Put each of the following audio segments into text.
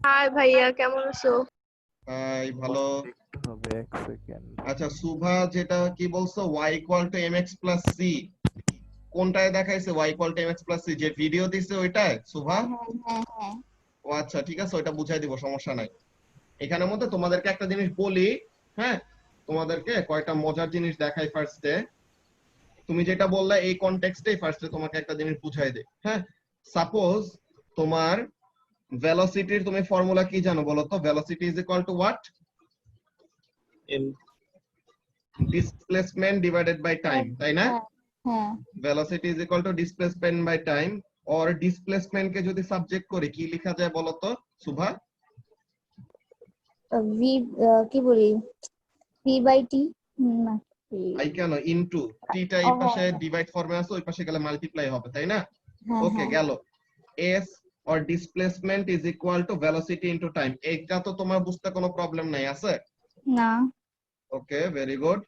High ভাইয়া, কেমন আছো? এই ভালো। দেখতে হবে এক সেকেন্ড। আচ্ছা শুভা, যেটা কি বলছো y equal to mx plus c, কোনটায় দেখাইছে y equal to mx plus c? যে ভিডিও দিছে ওইটায় শুভা? হ্যাঁ হ্যাঁ হ্যাঁ। ও আচ্ছা, ঠিক আছে, ওইটা বুঝাই দিব, সমস্যা নাই। এখানের মধ্যে তোমাদেরকে একটা জিনিস বলি। হ্যাঁ, তোমাদেরকে কয়টা মজার জিনিস দেখাই ফার্স্টে। তুমি যেটা বললা এই কনটেক্সটেই ফার্স্টে তোমাকে একটা জিনিস বুঝাই দেই। হ্যাঁ, সাপোজ তোমার ভেলোসিটির তুমি ফর্মুলা কি জানো বলো তো? Velocity is equal to what? Displacement divided by time, তাই না? হ্যাঁ হ্যাঁ। Velocity is equal to displacement by time. और ডিসপ্লেসমেন্ট কে যদি সাবজেক্ট করি কি লেখা যায় বলো তো শুভা? ভি কি বলি, ভি বাই টি না আই কেন ইনটু টিটা এই পাশে ডিভাইড ফর্মে আছে, ওই পাশে গেলে মাল্টিপ্লাই হবে, তাই না? হ্যাঁ ওকে হ্যাঁ গেল। S or displacement is equal to velocity into time, এইটা তো তোমার বুঝতে কোনো প্রবলেম নাই আছে? না। ওকে, ভেরি গুড।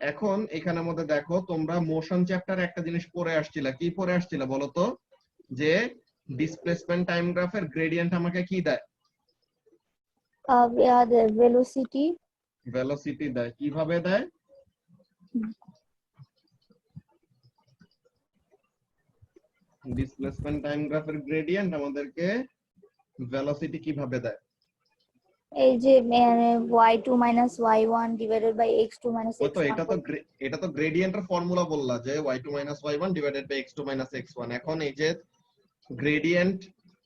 এখন এখানের মধ্যে দেখো, তোমরা মোশন চ্যাপ্টারে একটা জিনিস পড়ে আসছিলা, কি পড়ে আসছিলা বলো তো? যে ডিসপ্লেসমেন্ট টাইম গ্রাফের গ্রেডিয়েন্ট আমাকে কি দেয়? ভেলোসিটি। ভেলোসিটি দেয়। কিভাবে দেয়? ডিসপ্লেসমেন্ট টাইম গ্রাফের গ্রেডিয়েন্ট আমাদেরকে ভেলোসিটি কিভাবে দেয়? এই যে y2 - y1 divided by x2 - ওই তো, x1। এটা তো গ্রেডিয়েন্টের ফর্মুলা বললা যে y2 - y1 divided by x2 - x1। এখন এই যে গ্রেডিয়েন্ট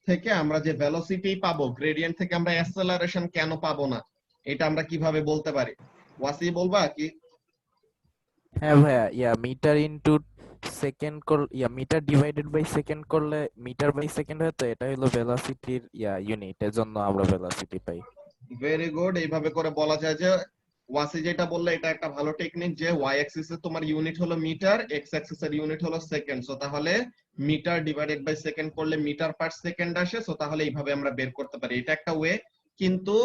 থেকে আমরা যে ভেলোসিটি পাবো, গ্রেডিয়েন্ট থেকে আমরা অ্যাক্সেলারেশন কেন পাবো না, এটা আমরা কিভাবে বলতে পারি? ওয়াসি বলবা কি? হ্যাঁ ভাইয়া, metre into second metre divided by second করলে মিটার বাই সেকেন্ড হয়, তো এটা হলো ভেলোসিটির ইউনিট, এর জন্য আমরা ভেলোসিটি পাই। Very good. এইভাবে করে বলা যায় যে ওয়াসি যেটা বললে এটা একটা ভালো টেকনিক, যে ওয়াই অ্যাক্সিস এ তোমার ইউনিট হলো মিটার, এক্স অ্যাক্সিস এর ইউনিট হলো সেকেন্ড। সো তাহলে মিটার ডিভাইডেড বাই সেকেন্ড করলে মিটার পার সেকেন্ড আসে। সো তাহলে এইভাবে আমরা বের করতে পারি, এটা একটা ওয়ে। কিন্তু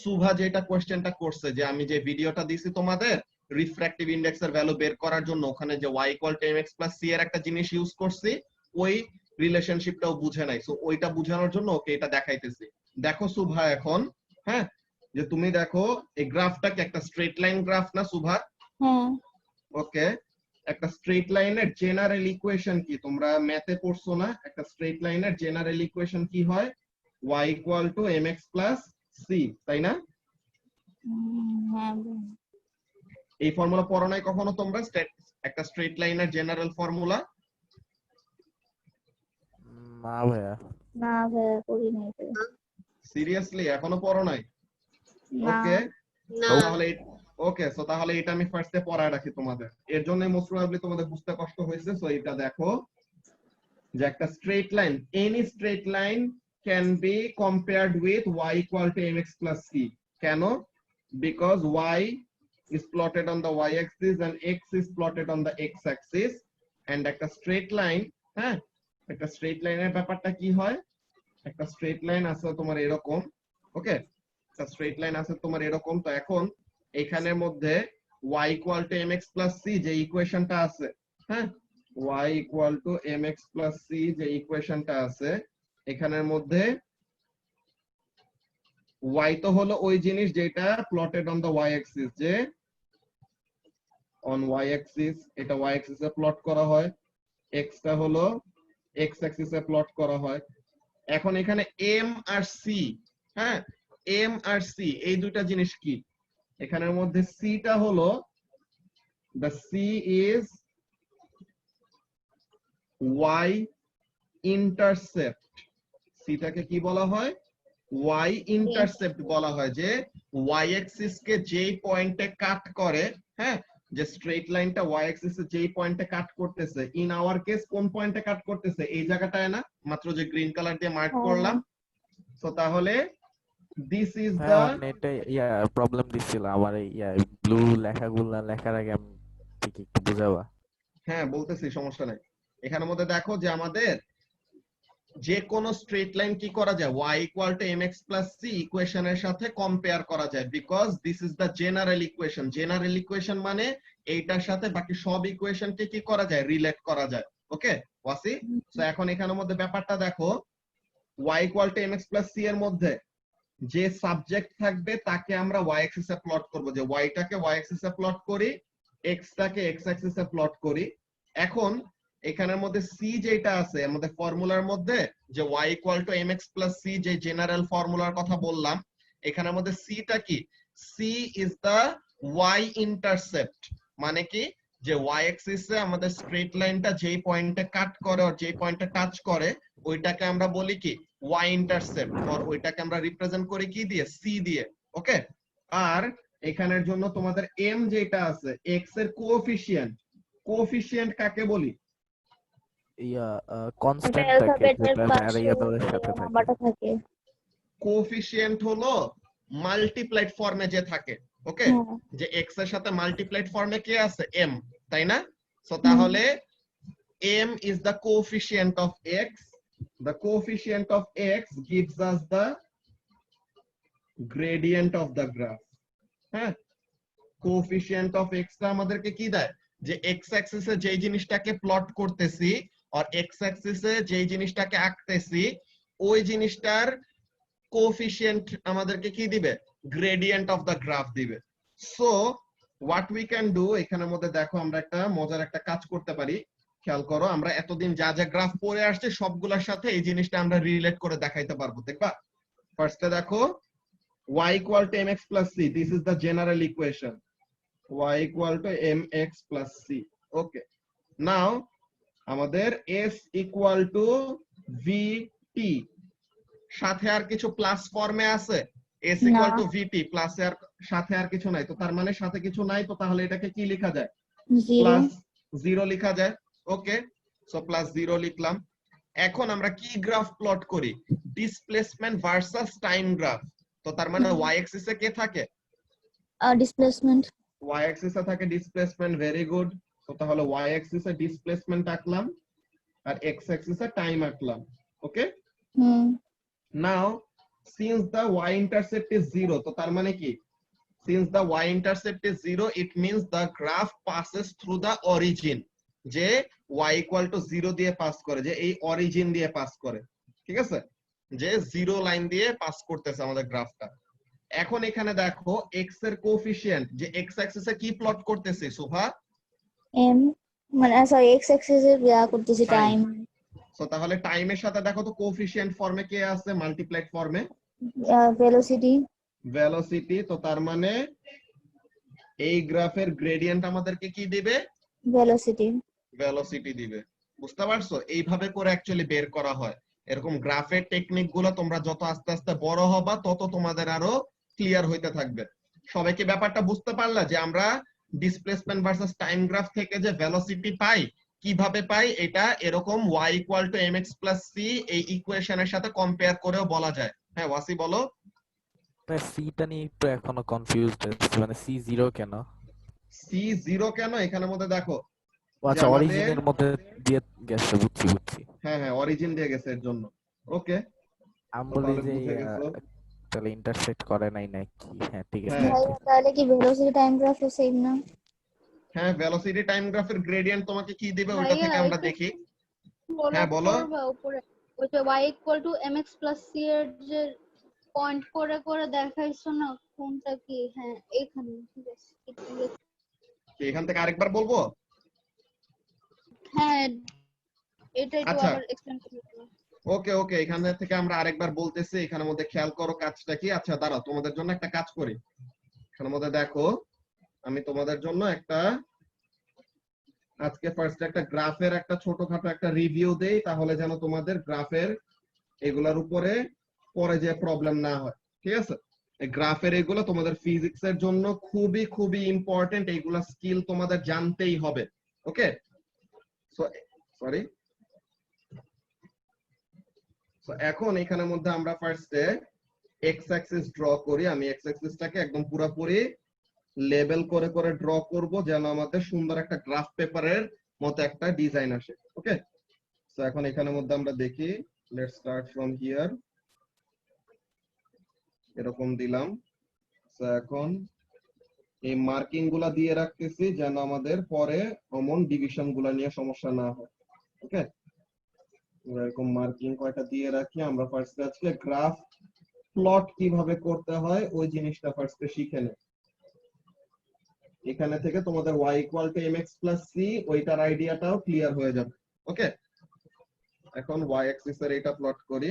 সুভা যেটা কোশ্চেনটা করছে, যে আমি যে ভিডিওটা দিছি তোমাদের রিফ্র্যাক্টিভ ইনডেক্স এর ভ্যালু বের করার জন্য, ওখানে যে y equal to mx plus c এর একটা জিনিস ইউজ করছি, ওই রিলেশনশিপটাও বুঝে নাই। সো ওইটা বুঝানোর জন্য ওকে এটা দেখাইতেছি। দেখো সুভা এখন, হ্যাঁ, যে তুমি দেখো এই গ্রাফটা কি একটা স্ট্রেট লাইন গ্রাফ না সুভা? হ্যাঁ। ওকে, একটা স্ট্রেট লাইনের জেনারেল ইকুয়েশন কি তোমরা ম্যাথে পড়ছো না? একটা স্ট্রেট লাইনের জেনারেল ইকুয়েশন কি হয়? y equal to mx plus c, তাই না? হ্যাঁ। এই ফর্মুলা পড়ো নাই কখনো তোমরা? একটা স্ট্রেট লাইনের জেনারেল ফর্মুলা? না ভাইয়া। না ভাইয়া, করি নাই তো। সিরিয়াসলি এখনো পড়ো নাই? না। ওকে, না। তাহলে ওকে, সো তাহলে এটা আমি ফার্স্টে পড়ায় রাখি তোমাদের, এর জন্য মোস্ট প্রবাবলি তোমাদের বুঝতে কষ্ট হয়েছে। সো এটা দেখো যে একটা straight line, any straight line can be compared with y equal to mx plus c। কেন? Because y is plotted on the y axis and x is plotted on the x axis, and একটা straight line, হ্যাঁ, একটা straight লাইনের ব্যাপারটা কি হয়? একটা straight line আছে তোমার এরকম, ওকে, একটা স্ট্রেট লাইন আছে তোমার এরকম। তো এখন এখানের মধ্যে y equal to mx plus c যে ইকুয়েশনটা আছে, হ্যাঁ, y equal to mx plus c যে ইকুয়েশনটা আছে, এখানের মধ্যে y তো হলো ওই জিনিস যেটা plotted on the y Axis, যে অন y অ্যাক্সিস এটা y অ্যাক্সিসে প্লট করা হয়, x টা হলো x অ্যাক্সিসে প্লট করা হয়। এখন এখানে m আর c, হ্যাঁ, m আর c এই দুইটা জিনিস কি? এখানের মধ্যে c টা হলো the c is y intercept। c টাকে কি বলা হয়? y intercept বলা হয়, যে y অ্যাক্সিস কে যেই পয়েন্টে কাট করে, হ্যাঁ, যে স্ট্রেট লাইনটা y অ্যাক্সিস এ যেই পয়েন্টে কাট করতেছে, ইন আওয়ার কেস কোন পয়েন্টে কাট করতেছে? এই জায়গাটায় না, মাত্র যে গ্রিন কালার দিয়ে মার্ক করলাম। সো তাহলে দিস ইজ হ্যাঁ, দা, নেটে প্রবলেম দিচ্ছিল আমার, এই ব্লু লেখাগুলো লেখার আগে আমি ঠিক একটু বুঝাবা। হ্যাঁ বলতেছি, সমস্যা নাই। এখানের মধ্যে দেখো যে আমাদের যে কোনো স্ট্রেট লাইন কি করা যায়? y equal to mx plus c ইকুয়েশনের সাথে কম্পেয়ার করা যায়, because this is the general equation. General equation মানে এইটার সাথে বাকি সব ইকুয়েশনকে কি করা যায়? রিলেট করা যায়। ওকে ওয়াসি, সো এখন এখানের মধ্যে ব্যাপারটা দেখো, y equal to mx plus c এর মধ্যে যে সাবজেক্ট থাকবে তাকে আমরা ওয়াই অ্যাক্সিসে প্লট করব, যে ওয়াইটাকে ওয়াই অ্যাক্সিসে প্লট করি, এক্সটাকে এক্স অ্যাক্সিসে প্লট করি। এখন এখানের মধ্যে সি যেটা আছে আমাদের ফর্মুলার মধ্যে, যে y equal to mx plus c, যে জেনারেল ফর্মুলার কথা বললাম, এখানের মধ্যে সিটা কি, C is the y intercept. মানে কি, যে y অ্যাক্সিসে আমাদের স্ট্রেট লাইনটা যেই পয়েন্টে কাট করে আর যেই পয়েন্টে টাচ করে ওইটাকে আমরা বলি কি y ইন্টারসেপ্ট, আর ওইটাকে আমরা রিপ্রেজেন্ট করি কি দিয়ে, c দিয়ে। ওকে, আর এখানের জন্য তোমাদের m যেটা আছে x এর কোএফিশিয়েন্ট, কোএফিশিয়েন্ট কাকে বলি, ইয়া এটা কনস্ট্যান্ট থাকে অ্যালফাবেটের যেটা পাশে ভ্যারিয়েবলের সাথে থাকে। নাম্বারটা থাকে। কোএফিশিয়েন্ট হলো মাল্টিপ্লাইড ফর্মে যে থাকে। ওকে, হ্যাঁ। যে x এর সাথে মাল্টিপ্লাইড ফর্মে কে আছে, m, তাই না? সো তাহলে m is the coefficient of x, the coefficient of x gives us the gradient of the graph। হ্যাঁ, কোএফিশিয়েন্ট অফ x টা আমাদেরকে কি দেয়, যে x অ্যাক্সিসে যেই জিনিসটাকে প্লট করতেছি আর x অ্যাক্সিসে যেই জিনিসটাকে আঁকতেছি ওই জিনিসটার কোএফিশিয়েন্ট আমাদেরকে কি দিবে, গ্রেডিয়েন্ট অফ দা গ্রাফ দিবে। So what we can do, এখানের মধ্যে দেখো আমরা একটা মজার একটা কাজ করতে পারি। খেয়াল করো, আমরা এতদিন যা যা গ্রাফ পড়ে আসছে সবগুলোর সাথে এই জিনিসটা আমরা রিলেট করে দেখাইতে পারবো। দেখবা, ফার্স্টে দেখো y equal to mx plus c, this is the general equation, y equal to mx plus c। okay, now আমাদের s equal to vt, সাথে আর কিছু প্লাস ফর্মে আছে, s equal to vt plus এর সাথে আর কিছু নাই, তো তার মানে সাথে কিছু নাই, তো তাহলে এটাকে কি লেখা যায়, প্লাস 0 লেখা যায়। ওকে, সো প্লাস 0 লিখলাম। এখন আমরা কি গ্রাফ প্লট করি, ডিসপ্লেসমেন্ট ভার্সাস টাইম গ্রাফ। তো তার মানে y অ্যাক্সিসে কে থাকে, ডিসপ্লেসমেন্ট। y অ্যাক্সিসে থাকে ডিসপ্লেসমেন্ট, ভেরি গুড। তো তাহলে y অ্যাক্সিসে ডিসপ্লেসমেন্ট আঁকলাম আর x অ্যাক্সিসে টাইম আঁকলাম। Okay, now since the y intercept is 0, তো তার মানে কি, since the y intercept is 0 it means the graph passes through the origin, যে y ইকুয়াল টু 0 দিয়ে পাস করে, যে এই অরিজিন দিয়ে পাস করে। ঠিক আছে, যে 0 লাইন দিয়ে পাস করতেছে আমাদের গ্রাফটা। এখন এখানে দেখো x এর কোএফিশিয়েন্ট, যে x অ্যাক্সিসে কি প্লট করতেছে সোফা, এম মানে সরি এক্স অ্যাক্সিস এর করতেছি টাইম। সো তাহলে টাইমের সাথে দেখো তো কোএফিশিয়েন্ট ফর্মে কে আছে, মাল্টিপ্লাইড ফর্মে ভেলোসিটি। ভেলোসিটি, তো তার মানে এই গ্রাফের গ্রেডিয়েন্ট আমাদেরকে কি দিবে, ভেলোসিটি। ভেলোসিটি দিবে। বুঝতে পারছো, এইভাবে করে অ্যাকচুয়ালি বের করা হয়। এরকম গ্রাফের টেকনিক গুলো তোমরা যত আস্তে আস্তে বড় হবা তত তোমাদের আরো ক্লিয়ার হইতে থাকবে। সবাই কি ব্যাপারটা বুঝতে পারলা, যে আমরা ডিসপ্লেসমেন্ট ভার্সেস টাইম গ্রাফ থেকে যে ভেলোসিটি পাই, কিভাবে পাই, এটা এরকম y equal to mx plus c এই ইকুয়েশনের সাথে কম্পেয়ার করেও বলা যায়। হ্যাঁ ওয়াসি বলো। সিটা নিয়ে একটু এখনো কনফিউজড হচ্ছে, মানে সি জিরো কেন, সি 0 কেন, এখানের মধ্যে দেখো আচ্ছা আমাদের অরিজিনের মধ্যে দিয়ে গেছে, বুঝছি বুঝছি। হ্যাঁ হ্যাঁ অরিজিন দিয়ে গেছে এর জন্য। ওকে, আমি বলি তাহলে যে বুঝে গেছো। তাহলে ইন্টারসেক্ট করে নাই নাকি, হ্যাঁ ঠিক আছে। হ্যাঁ তাহলে কি ভেলোসিটি টাইম গ্রাফ সেম না? হ্যাঁ, ভেলোসিটি টাইম গ্রাফের গ্রেডিয়েন্ট তোমাকে কি দিবে ওটা ভাইয়া থেকে আমরা একটু দেখি। scroll হ্যাঁ up বলো। করবা উপরে, ওই যে y equal to mx plus c এর যে পয়েন্ট করে করে দেখাইছো না, কোনটা কি? হ্যাঁ এইখানে, ঠিক আছে। কি এখান থেকে আরেকবার বলবো? হ্যাঁ এটা একটু আচ্ছা আবার এক্সপ্লেইন করতে। ওকে ওকে, এখান থেকে আমরা আরেকবার বলতেছি। এখানের মধ্যে খেয়াল করো কাজটা কি। আচ্ছা দাঁড়াও, তোমাদের জন্য একটা কাজ করি। এখানের মধ্যে দেখো, আমি তোমাদের জন্য একটা আজকে ফার্স্ট একটা গ্রাফের একটা ছোটখাটো একটা রিভিউ দেই, তাহলে যেন তোমাদের গ্রাফের এগুলার উপরে পরে যে প্রবলেম না হয়। ঠিক আছে, এই গ্রাফের এগুলো তোমাদের ফিজিক্স এর জন্য খুবই খুবই ইম্পর্টেন্ট, এইগুলা স্কিল তোমাদের জানতেই হবে। ওকে, সরি, সো এখন এখানের মধ্যে আমরা ফার্স্টে এক্স অ্যাক্সিস ড্র করি। আমি এক্স অ্যাক্সিসটাকে একদম পুরোপুরি লেবেল করে করে ড্র করব, যেন আমাদের সুন্দর একটা গ্রাফ পেপারের মতো একটা ডিজাইন আসে। ওকে, সো এখন এখানের মধ্যে আমরা দেখি, লেটস স্টার্ট ফ্রম হিয়ার, এরকম দিলাম। সো এখন এই মার্কিং গুলা দিয়ে রাখতেছি যেন আমাদের পরে কমন ডিভিশন গুলা নিয়ে সমস্যা না হয়। ওকে, এরকম মার্কিং কয়টা দিয়ে রাখি। আমরা ফার্স্টে আজকে গ্রাফ প্লট কিভাবে করতে হয় ওই জিনিসটা ফার্স্টে শিখে নে। এখানে থেকে তোমাদের y = mx + c ওইটার আইডিয়াটাও ক্লিয়ার হয়ে যাবে। ওকে, এখন y অ্যাক্সিস এর এটা প্লট করি।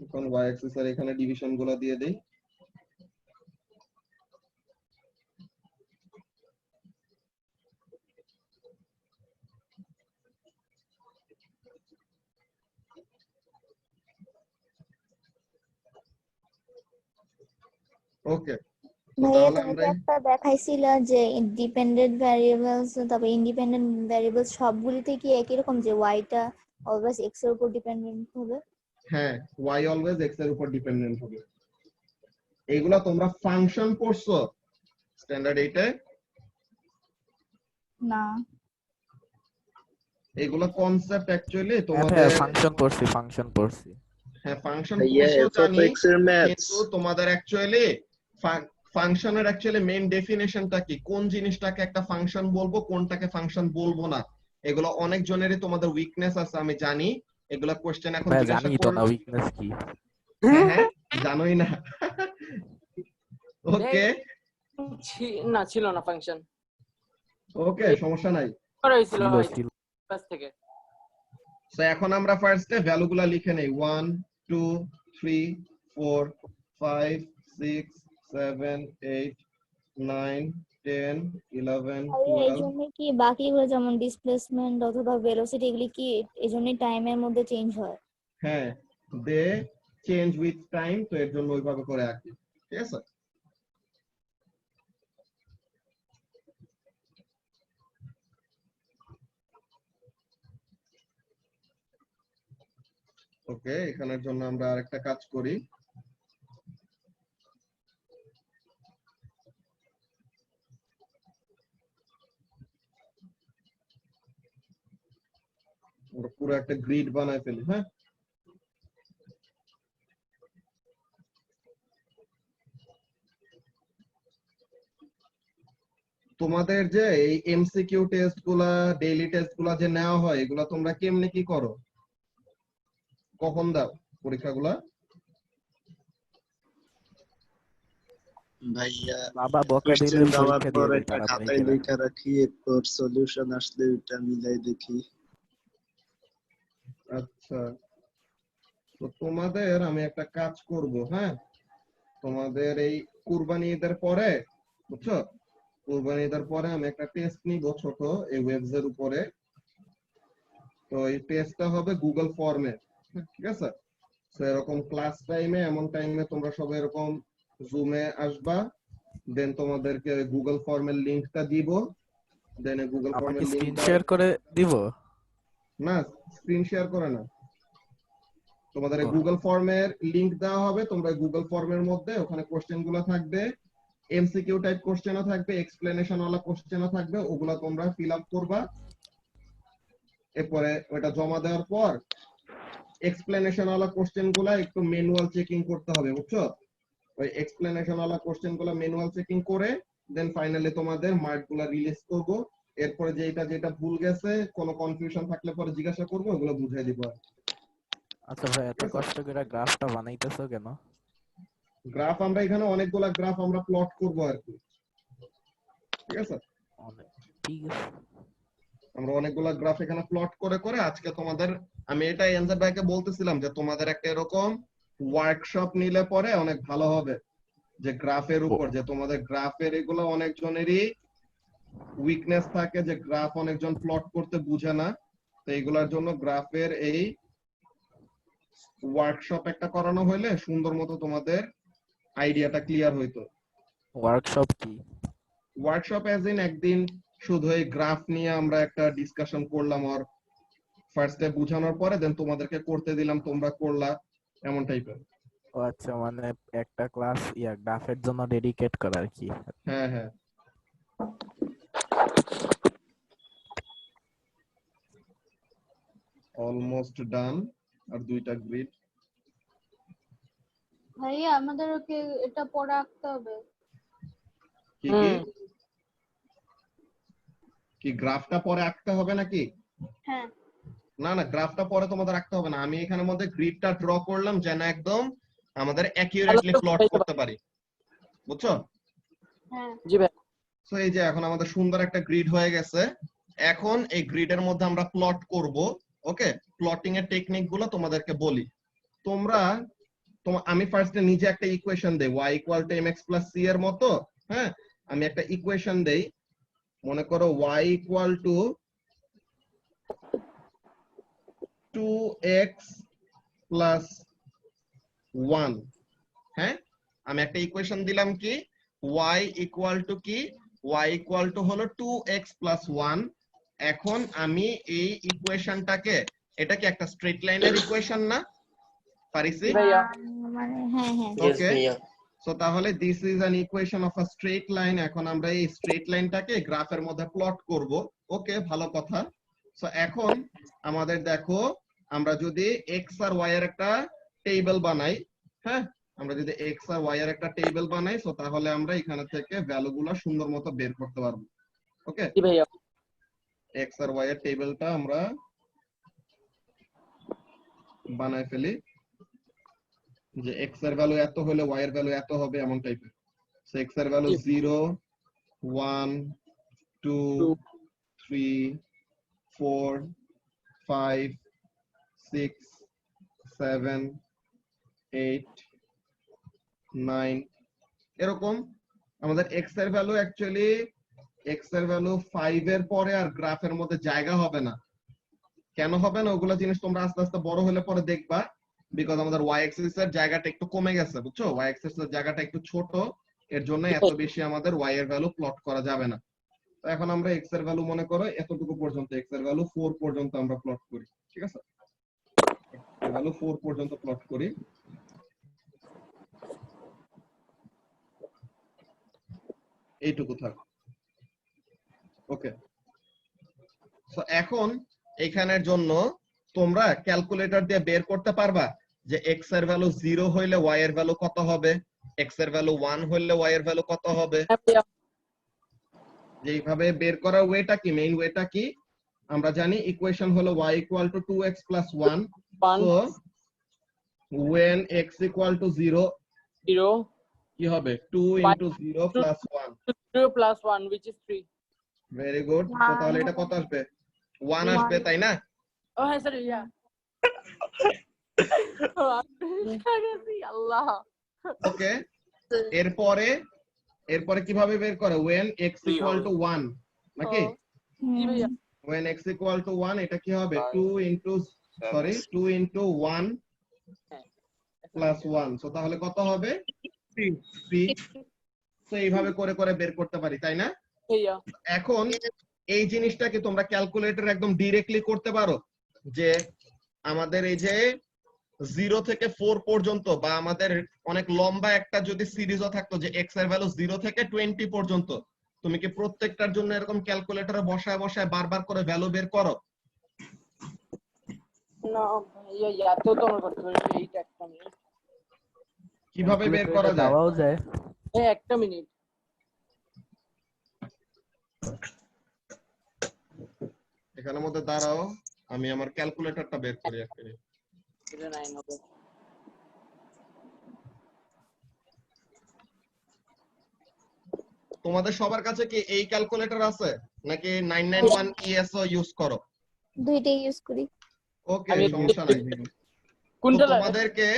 এখন y অ্যাক্সিস এর এখানে ডিভিশন গুলো দিয়ে দেই। ওকে, তো ভাইয়া তাহলে তুমি তো আমরা একটা দেখাইছিলা যে ডিপেন্ডেন্ট ভ্যারিয়েবলস তারপর ইন্ডিপেন্ডেন্ট ভ্যারিয়েবলস সবগুলিতে কি একই রকম যে ওয়াইটা অলওয়েজ এক্স এর উপর ডিপেন্ডেন্ট হবে? হ্যাঁ, y অলওয়েজ x এর উপর ডিপেন্ডেন্ট হবে। এইগুলা তোমরা ফাংশন পড়ছো স্ট্যান্ডার্ড 8 এ? না। এগুলো কনসেপ্ট অ্যাকচুয়ালি হ্যাঁ তোমাদের ভাইয়া ফাংশন পড়ছি। হ্যাঁ ফাংশন ভাইয়া পড়ছো এফ অফ জানি, এক্স এর ম্যাথস কিন্তু তোমাদের অ্যাকচুয়ালি ফাংশনের অ্যাকচুয়ালি মেইন ডেফিনেশনটা কি, কোন জিনিসটাকে একটা ফাংশন বলবো কোনটাকে ফাংশন বলবো না, এগুলো অনেক জনেরই তোমাদের উইকনেস আছে আমি জানি। এগুলা কোশ্চেন এখন ভাইয়া জিজ্ঞাসা জানি তো না করলে উইকনেস কি। হ্যাঁ হ্যাঁ জানোই না। ওকে না ছিল না ফাংশন ওকে, সমস্যা নাই। করা হয়েছিল ছিল হয় ছিল। ক্লাস থেকে। সো এখন আমরা ফার্স্টে ভ্যালুগুলা লিখে নেই 1 2 3 4 5 6 7 8 9 10 11 ভাইয়া এই 12। জন্য কি বাকিগুলো যেমন ডিসপ্লেসমেন্ট অথবা ভেলোসিটি এগুলি কি এই জন্য টাইমের মধ্যে চেঞ্জ হয়? হ্যাঁ, দে চেঞ্জ উইথ টাইম, তো এর জন্য ওইভাবে করে আঁকি। ঠিক আছে, ওকে। এখানের জন্য আমরা আরেকটা কাজ করি। আমরা পুরো একটা গ্রিড বানাই ফেলি। হ্যাঁ, তোমাদের যে এই এমসিকিউ টেস্ট গুলা ডেইলি টেস্ট গুলা যে নেওয়া হয় এগুলা তোমরা কেমনে কি করো, কখন দাও পরীক্ষাগুলা? ভাইয়া বাবা বকা দিলে কোশ্চেন দেওয়ার পরীক্ষা পর দিয়ে দেয় একটা তাড়াতাড়ি খাতায় করে। লেখা রাখি, এরপর সলিউশন আসলে ওটা মিলাই দেখি। আচ্ছা, তো তোমাদের আমি একটা কাজ করব। হ্যাঁ, তোমাদের এই কুরবানি ঈদের পরে, বুঝছো, কুরবানি ঈদের পরে আমি একটা টেস্ট নিব ছোট এই ওয়েবস এর উপরে। তো এই টেস্টটা হবে গুগল ফর্মে। ঠিক আছে, তো এরকম ক্লাস টাইমে এমন টাইমে তোমরা সবাই এরকম জুমে আসবা, দেন তোমাদেরকে গুগল ফর্মের লিংকটা দিব। দেন গুগল আমাকে ফর্মের স্ক্রিন লিংকটা শেয়ার করে দিব? না, স্ক্রিন শেয়ার করে না, তোমাদের ও, গুগল ফর্মের লিংক দেওয়া হবে। তোমরা গুগল ফর্মের মধ্যে ওখানে কোশ্চেন গুলো থাকবে, এমসিকিউ টাইপ কোশ্চেনও থাকবে, এক্সপ্লেনেশন ওয়ালা কোশ্চেনও থাকবে, ওগুলা তোমরা ফিল আপ করবা। এরপরে ওটা জমা দেওয়ার পর এক্সপ্লেনেশন ওয়ালা কোশ্চেন গুলা একটু ম্যানুয়াল চেকিং করতে হবে, বুঝছো? ওই এক্সপ্লেনেশন ওয়ালা কোশ্চেন গুলা ম্যানুয়াল চেকিং করে দেন ফাইনালি তোমাদের মার্ক গুলা রিলিজ করব। এরপরে যেটা যেটা ভুল গেছে, কোনো কনফিউশন থাকলে পরে জিজ্ঞাসা করবো, ওগুলো বুঝিয়ে দিব। আচ্ছা ভাই এত কষ্ট করে গ্রাফটা বানাইতেছো কেন? গ্রাফ আমরা এখানে অনেকগুলা গ্রাফ আমরা প্লট করব আর কি। ঠিক আছে, অনেক ঠিক আছে। আমরা অনেকগুলা গ্রাফ এখানে প্লট করে করে আজকে তোমাদের, আমি এটা এনজার ভাইকে বলতেছিলাম যে তোমাদের একটা এরকম ওয়ার্কশপ নিলে পরে অনেক ভালো হবে, যে গ্রাফের উপর, যে তোমাদের গ্রাফের এগুলো অনেকজনেরই উইকনেস থাকে, যে গ্রাফ অনেকজন প্লট করতে বুঝে না। তো এইগুলোর জন্য গ্রাফের এই ওয়ার্কশপ একটা করানো হইলে সুন্দর মতো তোমাদের আইডিয়াটা ক্লিয়ার হইতো। ওয়ার্কশপ কি? ওয়ার্কশপ এজ ইন একদিন শুধু এই গ্রাফ নিয়ে আমরা একটা ডিসকাশন করলাম, আর ফার্স্টে বোঝানোর পরে দেন তোমাদেরকে করতে দিলাম, তোমরা করলা, এমন টাইপের। ও আচ্ছা, মানে একটা ক্লাস গ্রাফের জন্য ডেডিকেট করা আর কি। হ্যাঁ হ্যাঁ, অলমোস্ট ডান। আর দুইটা গ্রিড। ভাইয়া আমাদের ওকে এটা পরে আঁকতে হবে। কি কি কি গ্রাফটা পরে আঁকতে হবে নাকি? হ্যাঁ না না, গ্রাফটা পরে তোমাদের রাখতে হবে না, আমি এখানের মধ্যে গ্রিডটা ড্র করলাম যেন একদম আমাদের অ্যাকিউরেটলি প্লট করতে পারি, বুঝছো? হ্যাঁ জি ভাই। সো এই যে এখন আমাদের সুন্দর একটা গ্রিড হয়ে গেছে। এখন এই গ্রিডের মধ্যে আমরা প্লট করব। ওকে, প্লটিং এর টেকনিক গুলো তোমাদেরকে বলি। তোমরা আমি ফার্স্টে নিজে একটা ইকুয়েশন দেই y = mx + c এর মতো। হ্যাঁ, আমি একটা ইকুয়েশন দেই, মনে করো y = 2x + 1। হ্যাঁ, আমি একটা ইকুয়েশন দিলাম কি y = কি, y = হলো 2x + 1। এখন আমি এই ইকুয়েশনটাকে, এটা কি একটা স্ট্রেট লাইনের ইকুয়েশন না পারিসি? ভাইয়া। মানে হ্যাঁ হ্যাঁ ওকে, সো তাহলে this is an equation of a straight line. এখন আমরা এই স্ট্রেট লাইনটাকে গ্রাফের মধ্যে প্লট করব। ওকে, ভালো কথা। সো এখন আমাদের দেখো, আমরা যদি x আর y এর একটা টেবিল বানাই, হ্যাঁ, আমরা যদি x আর y এর একটা টেবিল বানাই, সো তাহলে আমরা এখানে থেকে ভ্যালুগুলো সুন্দর মতো বের করতে পারবো। ওকে, জি ভাইয়া। x আর y এর টেবিলটা আমরা বানাই ফেলি, যে x এর ভ্যালু এত হলে y এর ভ্যালু এত হবে, এমন টাইপের। সো x এর ভ্যালু 0 1 2 3 4 5 6 7 8 9 এরকম। আমাদের x এর ভ্যালু অ্যাকচুয়ালি x এর ভ্যালু 5 এর পরে আর গ্রাফের মধ্যে জায়গা হবে না। কেন হবে না ওগুলো জিনিস তোমরা আস্তে আস্তে বড় হলে পরে দেখবা, বিকজ আমাদের y অ্যাক্সিস এর জায়গাটা একটু কমে গেছে, বুঝছো? y অ্যাক্সিস এর জায়গাটা একটু ছোট, এর জন্য এত বেশি আমাদের y এর ভ্যালু প্লট করা যাবে না। তো এখন আমরা x এর ভ্যালু মনে করো এতটুকু পর্যন্ত, x এর ভ্যালু 4 পর্যন্ত আমরা প্লট করি, ঠিক আছে? এর ভ্যালু 4 পর্যন্ত প্লট করি। এইটুকু থাক। ওকে, সো এখন এখানের জন্য তোমরা ক্যালকুলেটর দিয়ে বের করতে পারবা যে x এর ভ্যালু 0 হইলে y এর ভ্যালু কত হবে, x এর ভ্যালু 1 হইলে y এর ভ্যালু কত হবে। হ্যাঁ ভাইয়া। যেভাবে বের করার ওয়েটা কি, মেইন ওয়েটা কি, আমরা জানি ইকুয়েশন হলো y = 2x + 1। So when x = 0 0 কি হবে, 2 × 0 + 1। 0 plus 1 which is 3. Very good. তো তাহলে এটা কত আসবে, 1 আসবে, তাই না? Oh হ্যাঁ স্যার, ইয়া। আল্লাহ। ওকে, এরপরে কিভাবে বের করে, when x = 1 নাকি? জি ভাইয়া। when x = 1 এটা কি হবে, 2 × 1 + 1। সো তাহলে কত হবে, 3। তো এইভাবে করে করে বের করতে পারি, তাই না? ভাইয়া। এখন এই জিনিসটাকে তোমরা ক্যালকুলেটর একদম ডাইরেক্টলি করতে পারো, যে আমাদের এই যে 0 থেকে 4 পর্যন্ত, বা আমাদের অনেক লম্বা একটা যদি সিরিজও থাকতো যে x এর ভ্যালু 0 থেকে 20 পর্যন্ত, তুমি কি প্রত্যেকটার জন্য এরকম ক্যালকুলেটরে বসায় বসায় বারবার করে ভ্যালু বের করো? না ভাইয়া, এত তো আমার করতে পারি এইটা একটা মিনিট। কিভাবে বের করা যায়? দেওয়াও যায়। হ্যাঁ একটা মিনিট। এখানের মধ্যে দাঁড়াও, আমি আমার ক্যালকুলেটরটা বের করি এক মিনিট। এটা 9 হবে। তোমাদের সবার কাছে কি এই ক্যালকুলেটর আছে, নাকি 991 ESO ইউজ করো? দুইটাই ইউজ করি। ওকে, আমি সমস্যা নাই। কোনটা লাগে?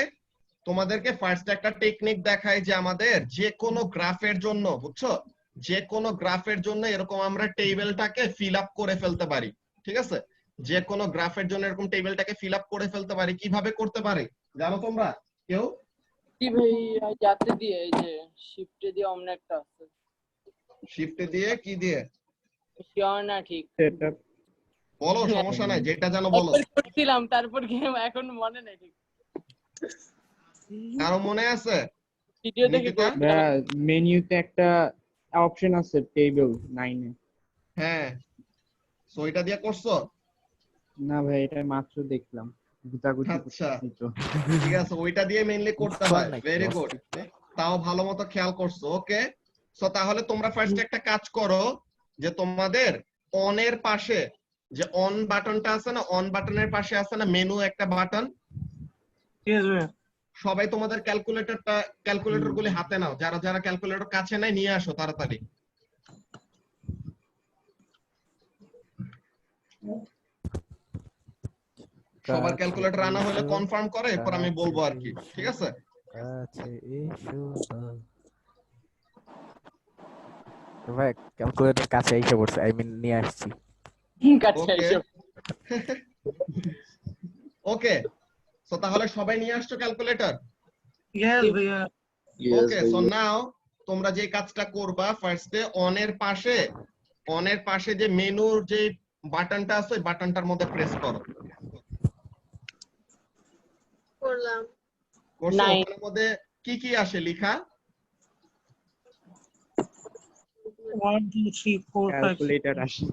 তোমাদেরকে ফার্স্ট একটা টেকনিক দেখাই, যে আমাদের যে কোনো গ্রাফের জন্য, বুঝছো, যে কোনো গ্রাফের জন্য এরকম আমরা টেবিলটাকে ফিল আপ করে ফেলতে পারি, ঠিক আছে? যে কোনো গ্রাফের জন্য এরকম টেবিলটাকে ফিল আপ করে ফেলতে পারি। কিভাবে করতে পারি জানো তোমরা কেউ? জি ভাইয়া, যাতে দিয়ে এই যে শিফটে দিয়ে অন্য একটা আছে। শিফটে দিয়ে কি দিয়ে শিওর না ঠিক। বলো, সমস্যা নাই, যেটা জানো বলো। একবার করছিলাম, তারপর গেম এখন মনে নেই ঠিক। কারো মনে আছে? ভিডিও দেখে নিকিতা? মেনুতে একটা অপশন আছে টেবিল 9 এ। হ্যাঁ, সো এটা দিয়ে করছো? না ভাই, এটা মাত্র দেখলাম, গুতাগুতি আচ্ছা, করতেছি তো। ঠিক আছে, ওইটা দিয়ে মেইনলি করতে হয়। নাকি ভেরি গুড, তাও ভালো মতো খেয়াল করছো। ওকে, সো তাহলে তোমরা ফার্স্ট একটা কাজ করো, যে তোমাদের অনের পাশে যে অন বাটনটা আছে না, অন বাটনের পাশে আছে না মেনু একটা বাটন, সবাই তোমাদের ক্যালকুলেটর গুলি হাতে নাও, যারা যারা ক্যালকুলেটর কাছে নাই নিয়ে আসো তাড়াতাড়ি। সবার ক্যালকুলেটর আনা হলে কনফার্ম করে, এরপর আমি বলবো আর কি, ঠিক আছে? কাছে এসো না। ভাই ক্যালকুলেটর কাছে এসে পড়ছে, আই মিন নিয়ে আসছি। কাছে ওকে এসে ওকে, সো তাহলে সবাই নিয়ে আসছো ক্যালকুলেটর? Yes, ওকে, সো ভাইয়া। নাও তোমরা যে কাজটা করবা, ফার্স্টে অনের পাশে যে মেনুর যে বাটনটা আছে ওই বাটনটার মধ্যে প্রেস করো। করলাম। করছো? Nine. ওখানের মধ্যে কি কি আসে লেখা? 1 2 3 4 5 ক্যালকুলেটর আসে।